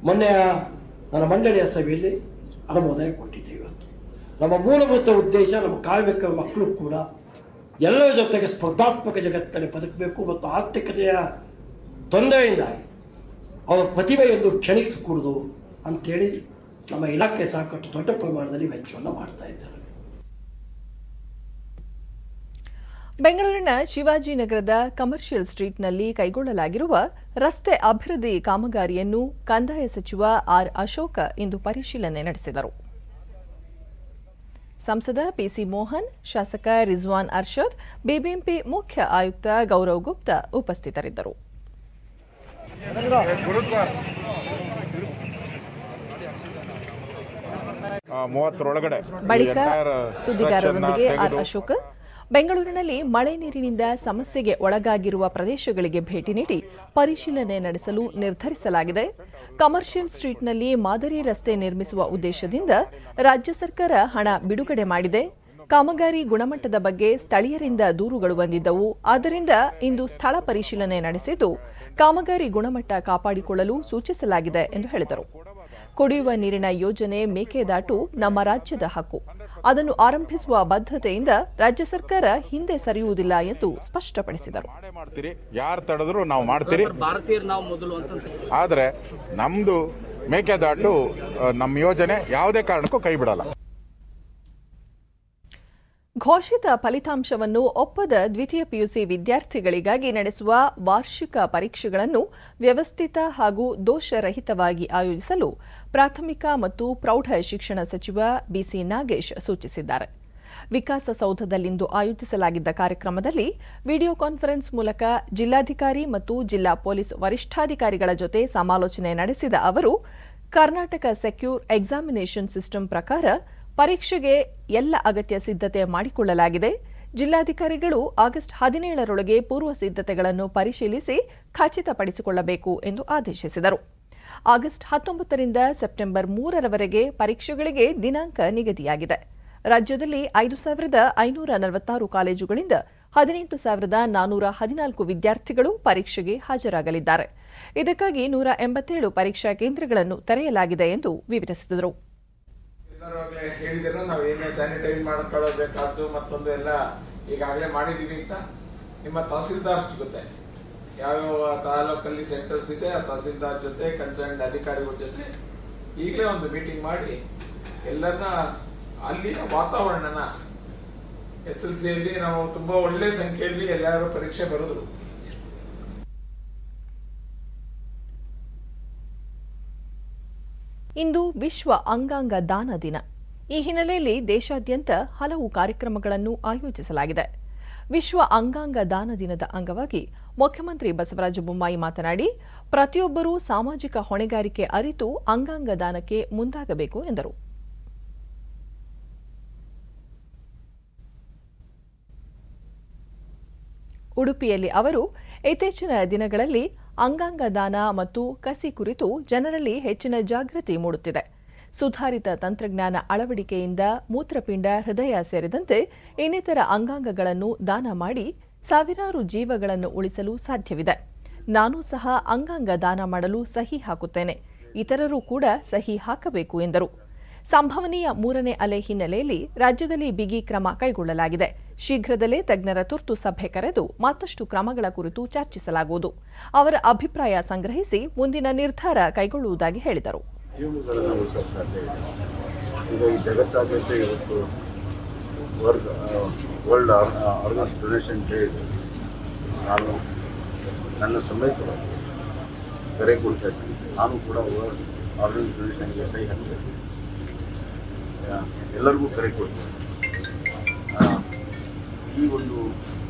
ಮೊನ್ನೆ ನನ್ನ ಮಂಡಳಿಯ ಸಭೆಯಲ್ಲಿ ಅನುಮೋದನೆ ಕೊಟ್ಟಿದ್ದೇವೆ. ಇವತ್ತು ನಮ್ಮ ಮೂಲಭೂತ ಉದ್ದೇಶ ನಮ್ಮ ಕಾರ್ಮಿಕರ ಮಕ್ಕಳು ಕೂಡ ಎಲ್ಲರ ಜೊತೆಗೆ ಸ್ಪರ್ಧಾತ್ಮಕ ಜಗತ್ತಲ್ಲಿ ಬದುಕಬೇಕು ಮತ್ತು ಆರ್ಥಿಕತೆಯ ತೊಂದರೆಯಿಂದಾಗಿ ಅವರ ಪ್ರತಿಭೆಯನ್ನು ಕ್ಷಣಿಸಕೂಡದು ಅಂಥೇಳಿ ನಮ್ಮ ಇಲಾಖೆ ಸಾಕಷ್ಟು ದೊಡ್ಡ ಪ್ರಮಾಣದಲ್ಲಿ ವೆಚ್ಚವನ್ನು ಮಾಡ್ತಾ ಇದ್ದಾರೆ. ಬೆಂಗಳೂರಿನ ಶಿವಾಜಿನಗರದ ಕಮರ್ಷಿಯಲ್ ಸ್ಟ್ರೀಟ್ನಲ್ಲಿ ಕೈಗೊಳ್ಳಲಾಗಿರುವ ರಸ್ತೆ ಅಭಿವೃದ್ಧಿ ಕಾಮಗಾರಿಯನ್ನು ಕಂದಾಯ ಸಚಿವ ಆರ್ ಅಶೋಕ ಇಂದು ಪರಿಶೀಲನೆ ನಡೆಸಿದರು. ಸಂಸದ ಪಿಸಿ ಮೋಹನ್, ಶಾಸಕ ರಿಜ್ವಾನ್ ಅರ್ಷದ್, ಬಿಬಿಎಂಪಿ ಮುಖ್ಯ ಆಯುಕ್ತ ಗೌರವ್ ಗುಪ್ತಾ ಉಪಸ್ಥಿತರಿದ್ದರು. ಬಳಿಕ ಸುದ್ದಿಗಾರರೊಂದಿಗೆ ಆರ್ ಅಶೋಕ್ ಬೆಂಗಳೂರಿನಲ್ಲಿ ಮಳೆ ನೀರಿನಿಂದ ಸಮಸ್ಯೆಗೆ ಒಳಗಾಗಿರುವ ಪ್ರದೇಶಗಳಿಗೆ ಭೇಟಿ ನೀಡಿ ಪರಿಶೀಲನೆ ನಡೆಸಲು ನಿರ್ಧರಿಸಲಾಗಿದೆ. ಕಮರ್ಷಿಯಲ್ ಸ್ಟ್ರೀಟ್ನಲ್ಲಿ ಮಾದರಿ ರಸ್ತೆ ನಿರ್ಮಿಸುವ ಉದ್ದೇಶದಿಂದ ರಾಜ್ಯ ಸರ್ಕಾರ ಹಣ ಬಿಡುಗಡೆ ಮಾಡಿದೆ. ಕಾಮಗಾರಿ ಗುಣಮಟ್ಟದ ಬಗ್ಗೆ ಸ್ಥಳೀಯರಿಂದ ದೂರುಗಳು ಬಂದಿದ್ದವು. ಆದ್ದರಿಂದ ಇಂದು ಸ್ಥಳ ಪರಿಶೀಲನೆ ನಡೆಸಿದ್ದು ಕಾಮಗಾರಿ ಗುಣಮಟ್ಟ ಕಾಪಾಡಿಕೊಳ್ಳಲು ಸೂಚಿಸಲಾಗಿದೆ ಎಂದು ಹೇಳಿದರು. ಕುಡಿಯುವ ನೀರಿನ ಯೋಜನೆ ಮೇಕೆದಾಟು ನಮ್ಮ ರಾಜ್ಯದ ಹಕ್ಕು. ಅದನ್ನು ಆರಂಭಿಸುವ ಬದ್ಧತೆಯಿಂದ ರಾಜ್ಯ ಸರ್ಕಾರ ಹಿಂದೆ ಸರಿಯುವುದಿಲ್ಲ ಎಂದು ಸ್ಪಷ್ಟಪಡಿಸಿದರು. ಯಾರು ತಡೆದ್ರು ನಾವು ಮಾಡ್ತೀರಿ, ಆದರೆ ನಮ್ದು ಮೇಕೆದಾಟು ನಮ್ಮ ಯೋಜನೆ ಯಾವುದೇ ಕಾರಣಕ್ಕೂ ಕೈ ಬಿಡಲ್ಲ. ಘೋಷಿತ ಫಲಿತಾಂಶವನ್ನು ಒಪ್ಪದ ದ್ವಿತೀಯ ಪಿಯುಸಿ ವಿದ್ಯಾರ್ಥಿಗಳಿಗಾಗಿ ನಡೆಸುವ ವಾರ್ಷಿಕ ಪರೀಕ್ಷೆಗಳನ್ನು ವ್ಯವಸ್ಥಿತ ಹಾಗೂ ದೋಷರಹಿತವಾಗಿ ಆಯೋಜಿಸಲು ಪ್ರಾಥಮಿಕ ಮತ್ತು ಪ್ರೌಢ ಶಿಕ್ಷಣ ಸಚಿವ ಬಿಸಿ ನಾಗೇಶ್ ಸೂಚಿಸಿದ್ದಾರೆ. ವಿಕಾಸಸೌಧದಲ್ಲಿಂದು ಆಯೋಜಿಸಲಾಗಿದ್ದ ಕಾರ್ಯಕ್ರಮದಲ್ಲಿ ವಿಡಿಯೋ ಕಾನ್ಫರೆನ್ಸ್ ಮೂಲಕ ಜಿಲ್ಲಾಧಿಕಾರಿ ಮತ್ತು ಜಿಲ್ಲಾ ಪೊಲೀಸ್ ವರಿಷ್ಠಾಧಿಕಾರಿಗಳ ಜೊತೆ ಸಮಾಲೋಚನೆ ನಡೆಸಿದ ಅವರು, ಕರ್ನಾಟಕ ಸೆಕ್ಯೂರ್ ಎಕ್ಸಾಮಿನೇಷನ್ ಸಿಸ್ಟಮ್ ಪ್ರಕಾರ ಪರೀಕ್ಷೆಗೆ ಎಲ್ಲ ಅಗತ್ಯ ಸಿದ್ಧತೆ ಮಾಡಿಕೊಳ್ಳಲಾಗಿದೆ. ಜಿಲ್ಲಾಧಿಕಾರಿಗಳು ಆಗಸ್ಟ್ 17ರೊಳಗೆ ಪೂರ್ವ ಸಿದ್ಧತೆಗಳನ್ನು ಪರಿಶೀಲಿಸಿ ಖಚಿತಪಡಿಸಿಕೊಳ್ಳಬೇಕು ಎಂದು ಆದೇಶಿಸಿದರು. ಆಗಸ್ಟ್ 19ರಿಂದ ಸೆಪ್ಟೆಂಬರ್ 3ರವರೆಗೆ ಪರೀಕ್ಷೆಗಳಿಗೆ ದಿನಾಂಕ ನಿಗದಿಯಾಗಿದೆ. ರಾಜ್ಯದಲ್ಲಿ 5,546 ಕಾಲೇಜುಗಳಿಂದ 18,414 ವಿದ್ಯಾರ್ಥಿಗಳು ಪರೀಕ್ಷೆಗೆ ಹಾಜರಾಗಲಿದ್ದಾರೆ. ಇದಕ್ಕಾಗಿ 187 ಪರೀಕ್ಷಾ ಕೇಂದ್ರಗಳನ್ನು ತೆರೆಯಲಾಗಿದೆ ಎಂದು ವಿವರಿಸಿದರು. ಹೇಳಿದ್ರು ನಾವು ಏನೇ ಸ್ಯಾನಿಟೈಸ್ ಮಾಡ್ಕೊಳ್ಳಬೇಕಾದ್ದು ಮತ್ತೊಂದು ಎಲ್ಲ ಈಗಾಗಲೇ ಮಾಡಿದೀವಿ ಅಂತ ನಿಮ್ಮ ತಹಸೀಲ್ದಾರ್ ಜೊತೆ ಯಾವ್ಯಾವ ತಾಲೂಕಲ್ಲಿ ಸೆಂಟರ್ಸ್ ಇದೆ ಆ ತಹಸೀಲ್ದಾರ್ ಜೊತೆ ಕನ್ಸರ್ನ್ ಅಧಿಕಾರಿಗಳ ಜೊತೆ ಈಗಲೇ ಒಂದು ಮೀಟಿಂಗ್ ಮಾಡಿ ಎಲ್ಲರನ್ನ ಅಲ್ಲಿನ ವಾತಾವರಣನ SLCಯಲ್ಲಿ ನಾವು ತುಂಬಾ ಒಳ್ಳೆ ಸಂಖ್ಯೆಯಲ್ಲಿ ಎಲ್ಲರೂ ಪರೀಕ್ಷೆ ಬರೆದ್ರು. ಇಂದು ವಿಶ್ವ ಅಂಗಾಂಗ ದಾನ ದಿನ. ಈ ಹಿನ್ನೆಲೆಯಲ್ಲಿ ದೇಶಾದ್ಯಂತ ಹಲವು ಕಾರ್ಯಕ್ರಮಗಳನ್ನು ಆಯೋಜಿಸಲಾಗಿದೆ. ವಿಶ್ವ ಅಂಗಾಂಗ ದಾನ ದಿನದ ಅಂಗವಾಗಿ ಮುಖ್ಯಮಂತ್ರಿ ಬಸವರಾಜ ಬೊಮ್ಮಾಯಿ ಮಾತನಾಡಿ, ಪ್ರತಿಯೊಬ್ಬರೂ ಸಾಮಾಜಿಕ ಹೊಣೆಗಾರಿಕೆ ಅರಿತು ಅಂಗಾಂಗ ದಾನಕ್ಕೆ ಮುಂದಾಗಬೇಕು ಎಂದರು. ಉಡುಪಿಯಲ್ಲಿ ಅವರು ಇತ್ತೀಚಿನ ದಿನಗಳಲ್ಲಿ ಅಂಗಾಂಗ ದಾನ ಮತ್ತು ಕಸಿ ಕುರಿತು ಜನರಲ್ಲಿ ಹೆಚ್ಚಿನ ಜಾಗೃತಿ ಮೂಡುತ್ತಿದೆ. ಸುಧಾರಿತ ತಂತ್ರಜ್ಞಾನ ಅಳವಡಿಕೆಯಿಂದ ಮೂತ್ರಪಿಂಡ, ಹೃದಯ ಸೇರಿದಂತೆ ಇನ್ನಿತರ ಅಂಗಾಂಗಗಳನ್ನು ದಾನ ಮಾಡಿ ಸಾವಿರಾರು ಜೀವಗಳನ್ನು ಉಳಿಸಲು ಸಾಧ್ಯವಿದೆ. ನಾನು ಸಹ ಅಂಗಾಂಗ ದಾನ ಮಾಡಲು ಸಹಿ ಹಾಕುತ್ತೇನೆ, ಇತರರೂ ಕೂಡ ಸಹಿ ಹಾಕಬೇಕು ಎಂದರು. ಸಂಭವನೀಯ 3ನೇ ಅಲೆ ಹಿನ್ನೆಲೆಯಲ್ಲಿ ರಾಜ್ಯದಲ್ಲಿ ಬಿಗಿ ಕ್ರಮ ಕೈಗೊಳ್ಳಲಾಗಿದೆ. ಶೀಘ್ರದಲ್ಲೇ ತಜ್ಞರ ತುರ್ತು ಸಭೆ ಕರೆದು ಮತ್ತಷ್ಟು ಕ್ರಮಗಳ ಕುರಿತು ಚರ್ಚಿಸಲಾಗುವುದು. ಅವರ ಅಭಿಪ್ರಾಯ ಸಂಗ್ರಹಿಸಿ ಮುಂದಿನ ನಿರ್ಧಾರ ಕೈಗೊಳ್ಳುವುದಾಗಿ ಹೇಳಿದರು. ಜೀವಗಳನ್ನು ಉಳಿಸೋಕೆ ಸಾಧ್ಯ ಇದೆ. ಈಗ ಈ ಜಗತ್ತಾದ್ಯಂತ ಇವತ್ತು ವರ್ಲ್ಡ್ ಆರ್ಗನ್ಸ್ ಡೊನೇಷನ್ ಡೇ ಇದೆ. ನಾನು ನನ್ನ ಸಮೇತವಾಗಿ ಕರೆ ಕೊಡ್ತಾ ಇದ್ದೀನಿ. ನಾನು ಕೂಡ ವರ್ಲ್ಡ್ ಆರ್ಗನ್ಸ್ ಡೊನೇಷನ್ಗೆ ಸಹಿ ಹಾಕ್ತಾ ಇದ್ದೀನಿ. ಎಲ್ಲರಿಗೂ ಕರೆ ಕೊಡ್ತೀನಿ. ಈ ಒಂದು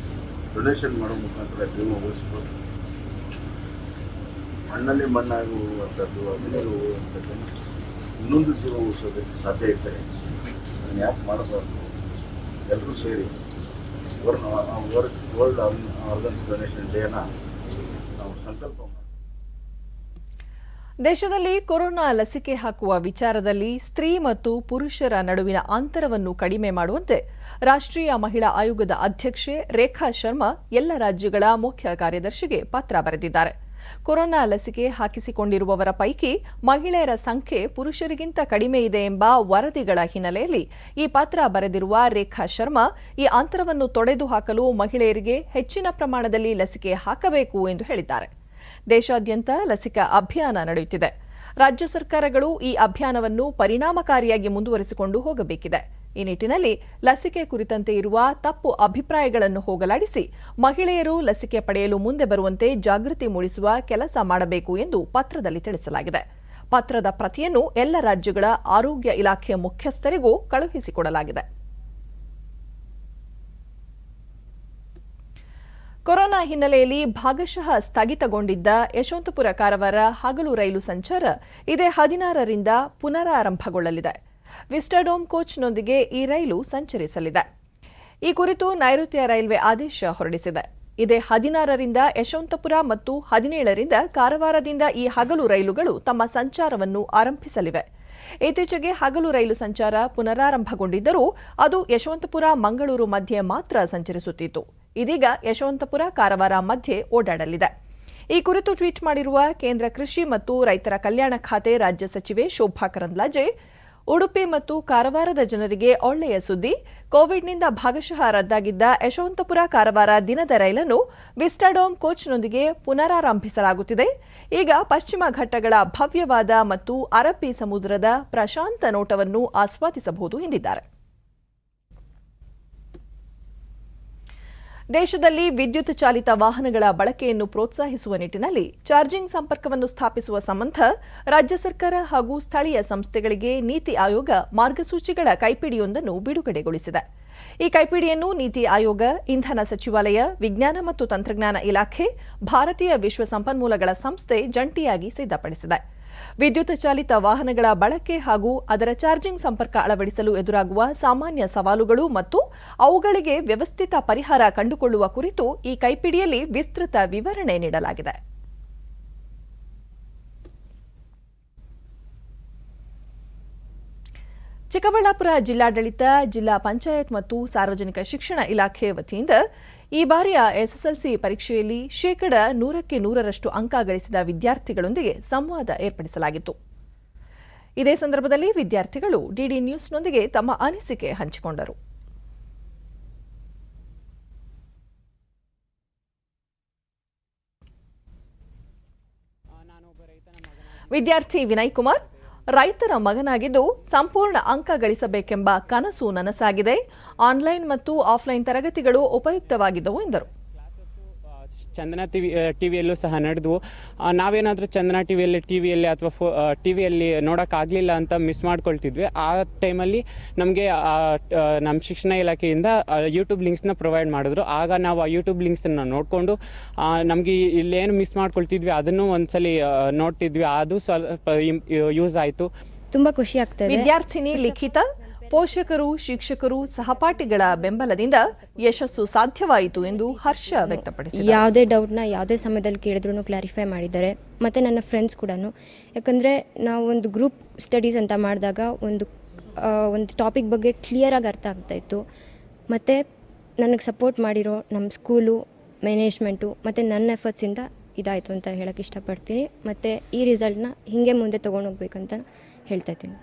ಡೊನೇಷನ್ ಮಾಡೋ ಮುಖಾಂತರ ಜೀವ ಉಳಿಸ್ಬೋದು. ಮಣ್ಣಲ್ಲಿ ಮಣ್ಣಾಗುವಂಥದ್ದು, ಅಗ್ನಿಯಲ್ಲಿ ಹೋಗುವಂಥದ್ದನ್ನು ಇನ್ನೊಂದು ಜೀವ ಉಳಿಸೋದಕ್ಕೆ ಸಾಧ್ಯ ಇದ್ದರೆ ಅದನ್ನು ಯಾಕೆ ಮಾಡಬಾರ್ದು? ಎಲ್ಲರೂ ಸೇರಿ ವರ್ಲ್ಡ್ ಆರ್ಗನ್ಸ್ ಡೊನೇಷನ್ ಡೇನ ನಾವು ಸಂಕಲ್ಪ ಮಾಡಿ. ದೇಶದಲ್ಲಿ ಕೊರೋನಾ ಲಸಿಕೆ ಹಾಕುವ ವಿಚಾರದಲ್ಲಿ ಸ್ತ್ರೀ ಮತ್ತು ಪುರುಷರ ನಡುವಿನ ಅಂತರವನ್ನು ಕಡಿಮೆ ಮಾಡುವಂತೆ ರಾಷ್ಟ್ರೀಯ ಮಹಿಳಾ ಆಯೋಗದ ಅಧ್ಯಕ್ಷೆ ರೇಖಾ ಶರ್ಮಾ ಎಲ್ಲ ರಾಜ್ಯಗಳ ಮುಖ್ಯ ಕಾರ್ಯದರ್ಶಿಗೆ ಪತ್ರ ಬರೆದಿದ್ದಾರೆ. ಕೊರೋನಾ ಲಸಿಕೆ ಹಾಕಿಸಿಕೊಂಡಿರುವವರ ಪೈಕಿ ಮಹಿಳೆಯರ ಸಂಖ್ಯೆ ಪುರುಷರಿಗಿಂತ ಕಡಿಮೆ ಇದೆ ಎಂಬ ವರದಿಗಳ ಹಿನ್ನೆಲೆಯಲ್ಲಿ ಈ ಪತ್ರ ಬರೆದಿರುವ ರೇಖಾ ಶರ್ಮಾ, ಈ ಅಂತರವನ್ನು ತೊಡೆದು ಹಾಕಲು ಮಹಿಳೆಯರಿಗೆ ಹೆಚ್ಚಿನ ಪ್ರಮಾಣದಲ್ಲಿ ಲಸಿಕೆ ಹಾಕಬೇಕು ಎಂದು ಹೇಳಿದ್ದಾರೆ. ದೇಶಾದ್ಯಂತ ಲಸಿಕಾ ಅಭಿಯಾನ ನಡೆಯುತ್ತಿದೆ. ರಾಜ್ಯ ಸರ್ಕಾರಗಳು ಈ ಅಭಿಯಾನವನ್ನು ಪರಿಣಾಮಕಾರಿಯಾಗಿ ಮುಂದುವರಿಸಿಕೊಂಡು ಹೋಗಬೇಕಿದೆ. ಈ ನಿಟ್ಟಿನಲ್ಲಿ ಲಸಿಕೆ ಕುರಿತಂತೆ ಇರುವ ತಪ್ಪು ಅಭಿಪ್ರಾಯಗಳನ್ನು ಹೋಗಲಾಡಿಸಿ ಮಹಿಳೆಯರು ಲಸಿಕೆ ಪಡೆಯಲು ಮುಂದೆ ಬರುವಂತೆ ಜಾಗೃತಿ ಮೂಡಿಸುವ ಕೆಲಸ ಮಾಡಬೇಕು ಎಂದು ಪತ್ರದಲ್ಲಿ ತಿಳಿಸಲಾಗಿದೆ. ಪತ್ರದ ಪ್ರತಿಯನ್ನು ಎಲ್ಲ ರಾಜ್ಯಗಳ ಆರೋಗ್ಯ ಇಲಾಖೆ ಮುಖ್ಯಸ್ಥರಿಗೂ ಕಳುಹಿಸಿಕೊಡಲಾಗಿದೆ. ಕೊರೋನಾ ಹಿನ್ನೆಲೆಯಲ್ಲಿ ಭಾಗಶಃ ಸ್ಥಗಿತಗೊಂಡಿದ್ದ ಯಶವಂತಪುರ ಕಾರವಾರ ಹಗಲು ರೈಲು ಸಂಚಾರ ಇದೇ 16ರಿಂದ ಪುನರಾರಂಭಗೊಳ್ಳಲಿದೆ. ವಿಸ್ಟಾಡೋಮ್ ಕೋಚ್ನೊಂದಿಗೆ ಈ ರೈಲು ಸಂಚರಿಸಲಿದೆ. ಈ ಕುರಿತು ನೈಋತ್ಯ ರೈಲ್ವೆ ಆದೇಶ ಹೊರಡಿಸಿದೆ. ಇದೇ 16ರಿಂದ ಯಶವಂತಪುರ ಮತ್ತು 17ರಿಂದ ಕಾರವಾರದಿಂದ ಈ ಹಗಲು ರೈಲುಗಳು ತಮ್ಮ ಸಂಚಾರವನ್ನು ಆರಂಭಿಸಲಿವೆ. ಇತ್ತೀಚೆಗೆ ಹಗಲು ರೈಲು ಸಂಚಾರ ಪುನರಾರಂಭಗೊಂಡಿದ್ದರೂ ಅದು ಯಶವಂತಪುರ ಮಂಗಳೂರು ಮಧ್ಯೆ ಮಾತ್ರ ಸಂಚರಿಸುತ್ತಿತ್ತು. ಇದೀಗ ಯಶವಂತಪುರ ಕಾರವಾರ ಮಧ್ಯೆ ಓಡಾಡಲಿದೆ. ಈ ಕುರಿತು ಟ್ವೀಟ್ ಮಾಡಿರುವ ಕೇಂದ್ರ ಕೃಷಿ ಮತ್ತು ರೈತರ ಕಲ್ಯಾಣ ಖಾತೆ ರಾಜ್ಯ ಸಚಿವೆ ಶೋಭಾ ಕರಂದ್ಲಾಜೆ, ಉಡುಪಿ ಮತ್ತು ಕಾರವಾರದ ಜನರಿಗೆ ಒಳ್ಳೆಯ ಸುದ್ದಿ. ಕೋವಿಡ್ನಿಂದ ಭಾಗಶಃ ರದ್ದಾಗಿದ್ದ ಯಶವಂತಪುರ ಕಾರವಾರ ದಿನದ ರೈಲನ್ನು ವಿಸ್ಟಾಡೋಮ್ ಕೋಚ್ನೊಂದಿಗೆ ಪುನರಾರಂಭಿಸಲಾಗುತ್ತಿದೆ. ಈಗ ಪಶ್ಚಿಮ ಘಟ್ಟಗಳ ಭವ್ಯವಾದ ಮತ್ತು ಅರಬ್ಬಿ ಸಮುದ್ರದ ಪ್ರಶಾಂತ ನೋಟವನ್ನು ಆಸ್ವಾದಿಸಬಹುದು ಎಂದಿದ್ದಾರೆ. ದೇಶದಲ್ಲಿ ವಿದ್ಯುತ್ ಚಾಲಿತ ವಾಹನಗಳ ಬಳಕೆಯನ್ನು ಪ್ರೋತ್ಸಾಹಿಸುವ ನಿಟ್ಟಿನಲ್ಲಿ ಚಾರ್ಜಿಂಗ್ ಸಂಪರ್ಕವನ್ನು ಸ್ಥಾಪಿಸುವ ಸಂಬಂಧ ರಾಜ್ಯ ಸರ್ಕಾರ ಹಾಗೂ ಸ್ಥಳೀಯ ಸಂಸ್ಥೆಗಳಿಗೆ ನೀತಿ ಆಯೋಗ ಮಾರ್ಗಸೂಚಿಗಳ ಕೈಪಿಡಿಯೊಂದನ್ನು ಬಿಡುಗಡೆಗೊಳಿಸಿದೆ. ಈ ಕೈಪಿಡಿಯನ್ನು ನೀತಿ ಆಯೋಗ, ಇಂಧನ ಸಚಿವಾಲಯ, ವಿಜ್ಞಾನ ಮತ್ತು ತಂತ್ರಜ್ಞಾನ ಇಲಾಖೆ, ಭಾರತೀಯ ವಿಶ್ವ ಸಂಪನ್ಮೂಲಗಳ ಸಂಸ್ಥೆ ಜಂಟಿಯಾಗಿ ಸಿದ್ಧಪಡಿಸಿದೆ. ವಿದ್ಯುತ್ ಚಾಲಿತ ವಾಹನಗಳ ಬಳಕೆ ಹಾಗೂ ಅದರ ಚಾರ್ಜಿಂಗ್ ಸಂಪರ್ಕ ಅಳವಡಿಸಲು ಎದುರಾಗುವ ಸಾಮಾನ್ಯ ಸವಾಲುಗಳು ಮತ್ತು ಅವುಗಳಿಗೆ ವ್ಯವಸ್ಥಿತ ಪರಿಹಾರ ಕಂಡುಕೊಳ್ಳುವ ಕುರಿತು ಈ ಕೈಪಿಡಿಯಲ್ಲಿ ವಿಸ್ತೃತ ವಿವರಣೆ ನೀಡಲಾಗಿದೆ. ಚಿಕ್ಕಬಳ್ಳಾಪುರ ಜಿಲ್ಲಾಡಳಿತ, ಜಿಲ್ಲಾ ಪಂಚಾಯತ್ ಮತ್ತು ಸಾರ್ವಜನಿಕ ಶಿಕ್ಷಣ ಇಲಾಖೆ ವತಿಯಿಂದ ಈ ಬಾರಿಯ ಎಸ್ಎಸ್ಎಲ್ಸಿ ಪರೀಕ್ಷೆಯಲ್ಲಿ 100% ಅಂಕ ಗಳಿಸಿದ ವಿದ್ಯಾರ್ಥಿಗಳೊಂದಿಗೆ ಸಂವಾದ ಏರ್ಪಡಿಸಲಾಗಿತ್ತು. ಇದೇ ಸಂದರ್ಭದಲ್ಲಿ ವಿದ್ಯಾರ್ಥಿಗಳು ಡಿಡಿ ನ್ಯೂಸ್ನೊಂದಿಗೆ ತಮ್ಮ ಅನಿಸಿಕೆ ಹಂಚಿಕೊಂಡರು. ವಿದ್ಯಾರ್ಥಿ ವಿನಯ್ ಕುಮಾರ್, ರೈತರ ಮಗನಾಗಿದ್ದು ಸಂಪೂರ್ಣ ಅಂಕ ಗಳಿಸಬೇಕೆಂಬ ಕನಸು ನನಸಾಗಿದೆ. ಆನ್ಲೈನ್ ಮತ್ತು ಆಫ್ಲೈನ್ ತರಗತಿಗಳು ಉಪಯುಕ್ತವಾಗಿದ್ದವು ಎಂದರು. ಚಂದನ ಟಿವಿಯಲ್ಲೂ ಸಹ ನಡೆದವು. ನಾವೇನಾದರೂ ಚಂದನ ಟಿವಿಯಲ್ಲಿ ಅಥವಾ ಟಿವಿಯಲ್ಲಿ ನೋಡೋಕ್ಕಾಗಲಿಲ್ಲ ಅಂತ ಮಿಸ್ ಮಾಡ್ಕೊಳ್ತಿದ್ವಿ. ಆ ಟೈಮಲ್ಲಿ ನಮಗೆ ನಮ್ಮ ಶಿಕ್ಷಣ ಇಲಾಖೆಯಿಂದ ಯೂಟ್ಯೂಬ್ ಲಿಂಕ್ಸ್ನ ಪ್ರೊವೈಡ್ ಮಾಡಿದ್ರು. ಆಗ ನಾವು ಆ ಯೂಟ್ಯೂಬ್ ಲಿಂಕ್ಸನ್ನು ನೋಡಿಕೊಂಡು ನಮಗೆ ಇಲ್ಲೇನು ಮಿಸ್ ಮಾಡ್ಕೊಳ್ತಿದ್ವಿ ಅದನ್ನು ಒಂದ್ಸಲಿ ನೋಡ್ತಿದ್ವಿ. ಅದು ಸ್ವಲ್ಪ ಯೂಸ್ ಆಯಿತು. ತುಂಬ ಖುಷಿ ಆಗ್ತದೆ. ವಿದ್ಯಾರ್ಥಿನಿ ಲಿಖಿತ ಪೋಷಕರು, ಶಿಕ್ಷಕರು, ಸಹಪಾಠಿಗಳ ಬೆಂಬಲದಿಂದ ಯಶಸ್ಸು ಸಾಧ್ಯವಾಯಿತು ಎಂದು ಹರ್ಷ ವ್ಯಕ್ತಪಡಿಸಿದರು. ಯಾವುದೇ ಡೌಟ್ನ ಯಾವುದೇ ಸಮಯದಲ್ಲಿ ಕೇಳಿದ್ರು ಕ್ಲಾರಿಫೈ ಮಾಡಿದ್ದಾರೆ. ಮತ್ತು ನನ್ನ ಫ್ರೆಂಡ್ಸ್ ಕೂಡ, ಯಾಕಂದರೆ ನಾವು ಒಂದು ಗ್ರೂಪ್ ಸ್ಟಡೀಸ್ ಅಂತ ಮಾಡಿದಾಗ ಒಂದು ಟಾಪಿಕ್ ಬಗ್ಗೆ ಕ್ಲಿಯರಾಗಿ ಅರ್ಥ ಆಗ್ತಾಯಿತ್ತು. ಮತ್ತು ನನಗೆ ಸಪೋರ್ಟ್ ಮಾಡಿರೋ ನಮ್ಮ ಸ್ಕೂಲು, ಮ್ಯಾನೇಜ್ಮೆಂಟು ಮತ್ತು ನನ್ನ ಎಫರ್ಟ್ಸಿಂದ ಇದಾಯಿತು ಅಂತ ಹೇಳೋಕ್ಕೆ ಇಷ್ಟಪಡ್ತೀನಿ. ಮತ್ತು ಈ ರಿಸಲ್ಟ್ನ ಹೀಗೆ ಮುಂದೆ ತೊಗೊಂಡೋಗ್ಬೇಕಂತ ಹೇಳ್ತಾ ಇದ್ದೀನಿ.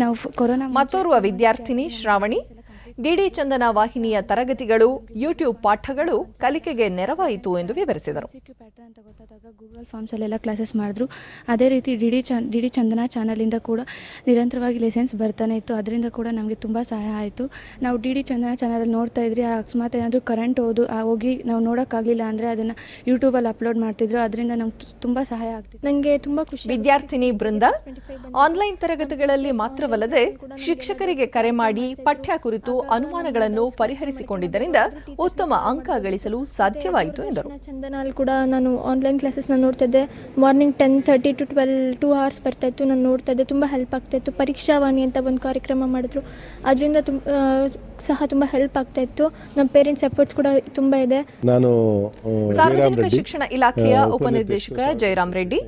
ನಾವು ಕೊರೋನಾ ಮತ್ತೋರ್ವ ವಿದ್ಯಾರ್ಥಿನಿ ಶ್ರಾವಣಿ ಡಿಡಿ ಚಂದನ ವಾಹಿನಿಯ ತರಗತಿಗಳು, ಯೂಟ್ಯೂಬ್ ಪಾಠಗಳು ಕಲಿಕೆಗೆ ನೆರವಾಯಿತು ಎಂದು ವಿವರಿಸಿದರು. ಪ್ಯಾಟರ್ನ್ ಅಂತ ಗೊತ್ತಾದಾಗ ಗೂಗಲ್ ಫಾರ್ಮ್ಸಲ್ಲೆಲ್ಲ ಕ್ಲಾಸಸ್ ಮಾಡಿದ್ರು. ಅದೇ ರೀತಿ ಡಿಡಿ ಚಂದನ ಚಾನಲಿಂದ ಕೂಡ ನಿರಂತರವಾಗಿ ಲೆಸನ್ಸ್ ಬರ್ತಾನೆ ಇತ್ತು. ಅದರಿಂದ ಕೂಡ ನಮಗೆ ತುಂಬ ಸಹಾಯ ಆಯಿತು. ನಾವು ಡಿಡಿ ಚಂದನ ಚಾನಲಲ್ಲಿ ನೋಡ್ತಾ ಇದ್ರಿ, ಅಕಸ್ಮಾತ್ ಏನಾದರೂ ಕರೆಂಟ್ ಹೋಗಿ ನಾವು ನೋಡೋಕ್ಕಾಗಲಿಲ್ಲ ಅಂದರೆ ಅದನ್ನು ಯೂಟ್ಯೂಬಲ್ಲಿ ಅಪ್ಲೋಡ್ ಮಾಡ್ತಿದ್ರು. ಅದರಿಂದ ನಮ್ಗೆ ತುಂಬ ಸಹಾಯ ಆಗ್ತಿತ್ತು. ನನಗೆ ತುಂಬ ಖುಷಿ. ವಿದ್ಯಾರ್ಥಿನಿ ಬೃಂದ ಆನ್ಲೈನ್ ತರಗತಿಗಳಲ್ಲಿ ಮಾತ್ರವಲ್ಲದೆ ಶಿಕ್ಷಕರಿಗೆ ಕರೆ ಮಾಡಿ ಪಠ್ಯ ಕುರಿತು ಅನುಮಾನಗಳನ್ನು ಪರಿಹರಿಸಿಕೊಂಡಿದ್ದರಿಂದ ಉತ್ತಮ ಅಂಕ ಗಳಿಸಲು ಸಾಧ್ಯವಾಯಿತು ಎಂದರು. ಚಂದನಲ್ಲಿ ಕೂಡ ನಾನು ಆನ್ಲೈನ್ ಕ್ಲಾಸಸ್ನ ನೋಡ್ತಾ ಇದ್ದೆ. ಮಾರ್ನಿಂಗ್ 10:30 to 12 2 hours ಬರ್ತಾ ಇತ್ತು. ನಾನು ನೋಡ್ತಾ ಇದ್ದೆ, ತುಂಬ ಹೆಲ್ಪ್ ಆಗ್ತಾ ಇತ್ತು. ಪರೀಕ್ಷಾವಾಣಿ ಅಂತ ಒಂದು ಕಾರ್ಯಕ್ರಮ ಮಾಡಿದ್ರು, ಅದರಿಂದ ಸಹ ತುಂಬ ಹೆಲ್ಪ್ ಆಗ್ತಾ ಇತ್ತು. ನಮ್ಮ ಪೇರೆಂಟ್ಸ್ ಎಫರ್ಟ್ಸ್ ಕೂಡ ತುಂಬ ಇದೆ. ನಾನು ಸಾರ್ವಜನಿಕ ಶಿಕ್ಷಣ ಇಲಾಖೆಯ ಉಪನಿರ್ದೇಶಕ ಜಯರಾಮ್ ರೆಡ್ಡಿ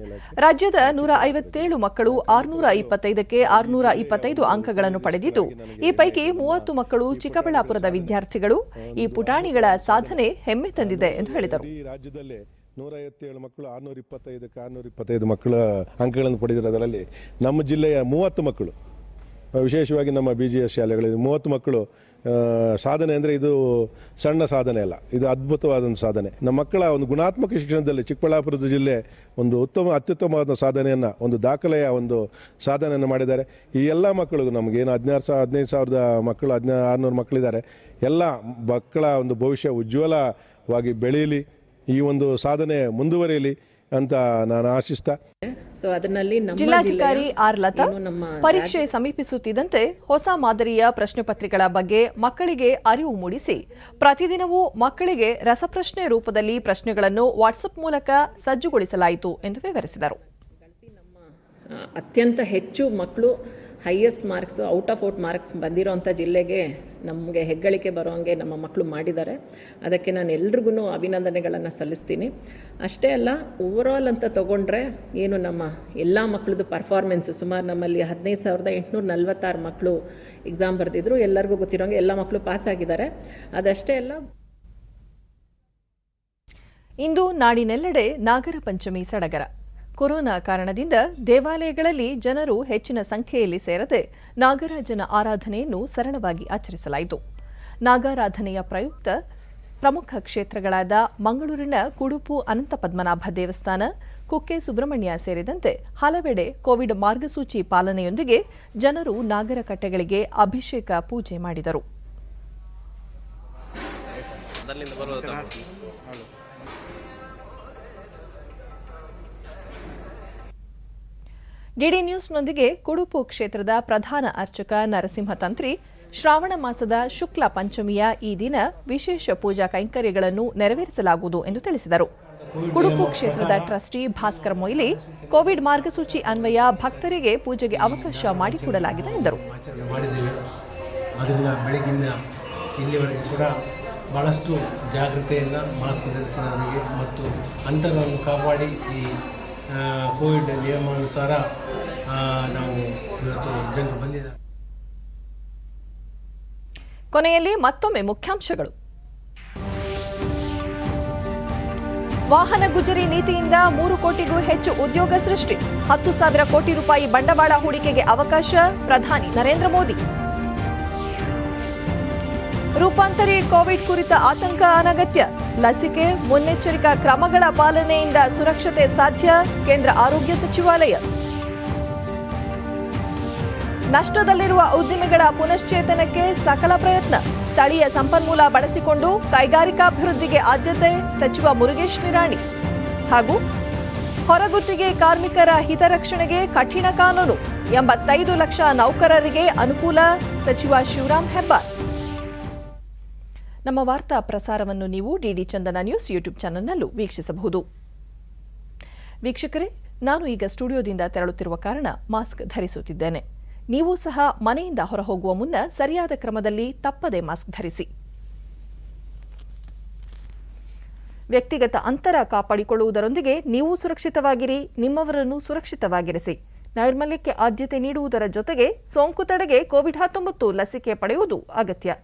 ರಾಜ್ಯದ 157 ಮಕ್ಕಳು 625ಕ್ಕೆ 625 ಅಂಕಗಳನ್ನು ಪಡೆದಿದ್ದು, ಈ ಪೈಕಿ 30 ಮಕ್ಕಳು ಚಿಕ್ಕಬಳ್ಳಾಪುರದ ವಿದ್ಯಾರ್ಥಿಗಳು. ಈ ಪುಟಾಣಿಗಳ ಸಾಧನೆ ಹೆಮ್ಮೆ ತಂದಿದೆ ಎಂದು ಹೇಳಿದರು. ರಾಜ್ಯದಲ್ಲೇ 157 ಮಕ್ಕಳು 625ಕ್ಕೆ 625 ಮಕ್ಕಳ ಅಂಕಗಳನ್ನು ಪಡೆದಿರೋದರಲ್ಲಿ ನಮ್ಮ ಜಿಲ್ಲೆಯ 30 ಮಕ್ಕಳು, ವಿಶೇಷವಾಗಿ ನಮ್ಮ BGS ಶಾಲೆಗಳಲ್ಲಿ 30 ಮಕ್ಕಳು ಸಾಧನೆ ಅಂದರೆ ಇದು ಸಣ್ಣ ಸಾಧನೆ ಅಲ್ಲ, ಇದು ಅದ್ಭುತವಾದ ಸಾಧನೆ. ನಮ್ಮ ಮಕ್ಕಳ ಒಂದು ಗುಣಾತ್ಮಕ ಶಿಕ್ಷಣದಲ್ಲಿ ಚಿಕ್ಕಬಳ್ಳಾಪುರದ ಜಿಲ್ಲೆ ಒಂದು ಅತ್ಯುತ್ತಮವಾದ ಸಾಧನೆಯನ್ನು, ಒಂದು ದಾಖಲೆಯ ಒಂದು ಸಾಧನೆಯನ್ನು ಮಾಡಿದ್ದಾರೆ. ಈ ಎಲ್ಲ ಮಕ್ಕಳಿಗೂ ನಮಗೇನು 15,000 ಮಕ್ಕಳು 600 ಮಕ್ಕಳಿದ್ದಾರೆ. ಎಲ್ಲ ಮಕ್ಕಳ ಒಂದು ಭವಿಷ್ಯ ಉಜ್ವಲವಾಗಿ ಬೆಳೆಯಲಿ, ಈ ಒಂದು ಸಾಧನೆ ಮುಂದುವರಿಯಲಿ ಅಂತ ನಾನು ಆಶಿಸ್ತಾ. ಜಿಲ್ಲಾಧಿಕಾರಿ ಆರ್ ಲತಾ ಪರೀಕ್ಷೆ ಸಮೀಪಿಸುತ್ತಿದ್ದಂತೆ ಹೊಸ ಮಾದರಿಯ ಪ್ರಶ್ನೆ ಪತ್ರಿಕೆಗಳ ಬಗ್ಗೆ ಮಕ್ಕಳಿಗೆ ಅರಿವು ಮೂಡಿಸಿ ಪ್ರತಿದಿನವೂ ಮಕ್ಕಳಿಗೆ ರಸಪ್ರಶ್ನೆ ರೂಪದಲ್ಲಿ ಪ್ರಶ್ನೆಗಳನ್ನು ವಾಟ್ಸಪ್ ಮೂಲಕ ಸಜ್ಜುಗೊಳಿಸಲಾಯಿತು ಎಂದು ವಿವರಿಸಿದರು. ಅತ್ಯಂತ ಹೆಚ್ಚು ಮಕ್ಕಳು highest marks, out of out marks ಬಂದಿರೋಂಥ ಜಿಲ್ಲೆಗೆ ನಮಗೆ ಹೆಗ್ಗಳಿಕೆ ಬರೋಂಗೆ ನಮ್ಮ ಮಕ್ಕಳು ಮಾಡಿದ್ದಾರೆ. ಅದಕ್ಕೆ ನಾನು ಎಲ್ರಿಗೂ ಅಭಿನಂದನೆಗಳನ್ನು ಸಲ್ಲಿಸ್ತೀನಿ. ಅಷ್ಟೇ ಅಲ್ಲ, ಓವರಾಲ್ ಅಂತ ತೊಗೊಂಡ್ರೆ ಏನು ನಮ್ಮ ಎಲ್ಲ ಮಕ್ಕಳದ್ದು ಪರ್ಫಾರ್ಮೆನ್ಸು, ಸುಮಾರು ನಮ್ಮಲ್ಲಿ 15,846 ಮಕ್ಕಳು ಎಕ್ಸಾಮ್ ಬರೆದಿದ್ರು. ಎಲ್ಲರಿಗೂ ಗೊತ್ತಿರೋಂಗೆ ಎಲ್ಲ ಮಕ್ಕಳು ಪಾಸ್ ಆಗಿದ್ದಾರೆ. ಅದಷ್ಟೇ ಅಲ್ಲ, ಇಂದು ನಾಡಿನೆಲ್ಲೆಡೆ ನಾಗರ ಪಂಚಮಿ ಸಡಗರ. ಕೊರೋನಾ ಕಾರಣದಿಂದ ದೇವಾಲಯಗಳಲ್ಲಿ ಜನರು ಹೆಚ್ಚಿನ ಸಂಖ್ಯೆಯಲ್ಲಿ ಸೇರದೆ ನಾಗರಾಜನ ಆರಾಧನೆಯನ್ನು ಸರಳವಾಗಿ ಆಚರಿಸಲಾಯಿತು. ನಾಗಾರಾಧನೆಯ ಪ್ರಯುಕ್ತ ಪ್ರಮುಖ ಕ್ಷೇತ್ರಗಳಾದ ಮಂಗಳೂರಿನ ಕುಡುಪು ಅನಂತ ಪದ್ಮನಾಭ ದೇವಸ್ಥಾನ, ಕುಕ್ಕೆ ಸುಬ್ರಹ್ಮಣ್ಯ ಸೇರಿದಂತೆ ಹಲವೆಡೆ ಕೋವಿಡ್ ಮಾರ್ಗಸೂಚಿ ಪಾಲನೆಯೊಂದಿಗೆ ಜನರು ನಾಗರ ಕಟ್ಟೆಗಳಿಗೆ ಅಭಿಷೇಕ ಪೂಜೆ ಮಾಡಿದರು. ಡಿಡಿ ನ್ಯೂಸ್ನೊಂದಿಗೆ ಕುಡುಪು ಕ್ಷೇತ್ರದ ಪ್ರಧಾನ ಅರ್ಚಕ ನರಸಿಂಹ ತಂತ್ರಿ ಶ್ರಾವಣ ಮಾಸದ ಶುಕ್ಲ ಪಂಚಮಿಯ ಈ ದಿನ ವಿಶೇಷ ಪೂಜಾ ಕೈಂಕರ್ಯಗಳನ್ನು ನೆರವೇರಿಸಲಾಗುವುದು ಎಂದು ತಿಳಿಸಿದರು. ಕುಡುಪು ಕ್ಷೇತ್ರದ ಟ್ರಸ್ಟಿ ಭಾಸ್ಕರ್ ಮೊಯ್ಲಿ ಕೋವಿಡ್ ಮಾರ್ಗಸೂಚಿ ಅನ್ವಯ ಭಕ್ತರಿಗೆ ಪೂಜೆಗೆ ಅವಕಾಶ ಮಾಡಿಕೊಡಲಾಗಿದೆ ಎಂದರು. ಬೆಳಗಿನ ಇಲ್ಲಿವರೆಗೆ ಕೂಡ ಬಹಳಷ್ಟು ಜಾಗೃತೆಯಿಂದ ಮಾಸ್ಕ್ ಧರಿಸುವವರಿಗೆ ಮತ್ತು ಅಂತರವನ್ನು ಕಾಪಾಡಿ ಈ ಕೋವಿಡ್ ನಿಯಮಾನುಸಾರ ನಾವು ಇವತ್ತು ಜನರು ಬಂದಿದ್ದಾರೆ. ಕೊನೆಯಲ್ಲಿ ಮತ್ತೊಮ್ಮೆ ಮುಖ್ಯಾಂಶಗಳು. ವಾಹನ ಗುಜರಿ ನೀತಿಯಿಂದ 3 ಕೋಟಿಗೂ ಹೆಚ್ಚು ಉದ್ಯೋಗ ಸೃಷ್ಟಿ, 10,000 ಕೋಟಿ ರೂಪಾಯಿ ಬಂಡವಾಳ ಹೂಡಿಕೆಗೆ ಅವಕಾಶ, ಪ್ರಧಾನಿ ನರೇಂದ್ರ ಮೋದಿ. ರೂಪಾಂತರಿ ಕೋವಿಡ್ ಕುರಿತ ಆತಂಕ ಅನಗತ್ಯ, ಲಸಿಕೆ ಮುನ್ನೆಚ್ಚರಿಕಾ ಕ್ರಮಗಳ ಪಾಲನೆಯಿಂದ ಸುರಕ್ಷತೆ ಸಾಧ್ಯ, ಕೇಂದ್ರ ಆರೋಗ್ಯ ಸಚಿವಾಲಯ. ನಷ್ಟದಲ್ಲಿರುವ ಉದ್ದಿಮೆಗಳ ಪುನಶ್ಚೇತನಕ್ಕೆ ಸಕಲ ಪ್ರಯತ್ನ, ಸ್ಥಳೀಯ ಸಂಪನ್ಮೂಲ ಬಳಸಿಕೊಂಡು ಕೈಗಾರಿಕಾಭಿವೃದ್ಧಿಗೆ ಆದ್ಯತೆ ಸಚಿವ ಮುರುಗೇಶ್ ನಿರಾಣಿ. ಹಾಗೂ ಹೊರಗುತ್ತಿಗೆ ಕಾರ್ಮಿಕರ ಹಿತರಕ್ಷಣೆಗೆ ಕಠಿಣ ಕಾನೂನು, 85 ಲಕ್ಷ ನೌಕರರಿಗೆ ಅನುಕೂಲ ಸಚಿವ ಶಿವರಾಂ ಹೆಬ್ಬಾರ್. ನಮ್ಮ ವಾರ್ತಾ ಪ್ರಸಾರವನ್ನು ನೀವು ಡಿಡಿ ಚಂದನ ನ್ಯೂಸ್ ಯೂಟ್ಯೂಬ್ ಚಾನೆಲ್ನಲ್ಲೂ ವೀಕ್ಷಿಸಬಹುದು. ವೀಕ್ಷಕರೇ, ನಾನು ಈಗ ಸ್ಟುಡಿಯೋದಿಂದ ತೆರಳುತ್ತಿರುವ ಕಾರಣ ಮಾಸ್ಕ್ ಧರಿಸುತ್ತಿದ್ದೇನೆ. ನೀವು ಸಹ ಮನೆಯಿಂದ ಹೊರಹೋಗುವ ಮುನ್ನ ಸರಿಯಾದ ಕ್ರಮದಲ್ಲಿ ತಪ್ಪದೆ ಮಾಸ್ಕ್ ಧರಿಸಿ. ವ್ಯಕ್ತಿಗತ ಅಂತರ ಕಾಪಾಡಿಕೊಳ್ಳುವುದರೊಂದಿಗೆ ನೀವು ಸುರಕ್ಷಿತವಾಗಿರಿ, ನಿಮ್ಮವರನ್ನು ಸುರಕ್ಷಿತವಾಗಿರಿಸಿ. ನೈರ್ಮಲ್ಯಕ್ಕೆ ಆದ್ಯತೆ ನೀಡುವುದರ ಜೊತೆಗೆ ಸೋಂಕು ತಡೆಗೆ ಕೋವಿಡ್-19 ಲಸಿಕೆ ಪಡೆಯುವುದು ಅಗತ್ಯ.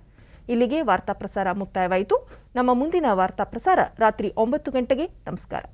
ಇಲ್ಲಿಗೆ ವಾರ್ತಾ ಪ್ರಸಾರ ಮುಕ್ತಾಯವಾಯಿತು. ನಮ್ಮ ಮುಂದಿನ ವಾರ್ತಾ ಪ್ರಸಾರ ರಾತ್ರಿ 9 ಗಂಟೆಗೆ. ನಮಸ್ಕಾರ.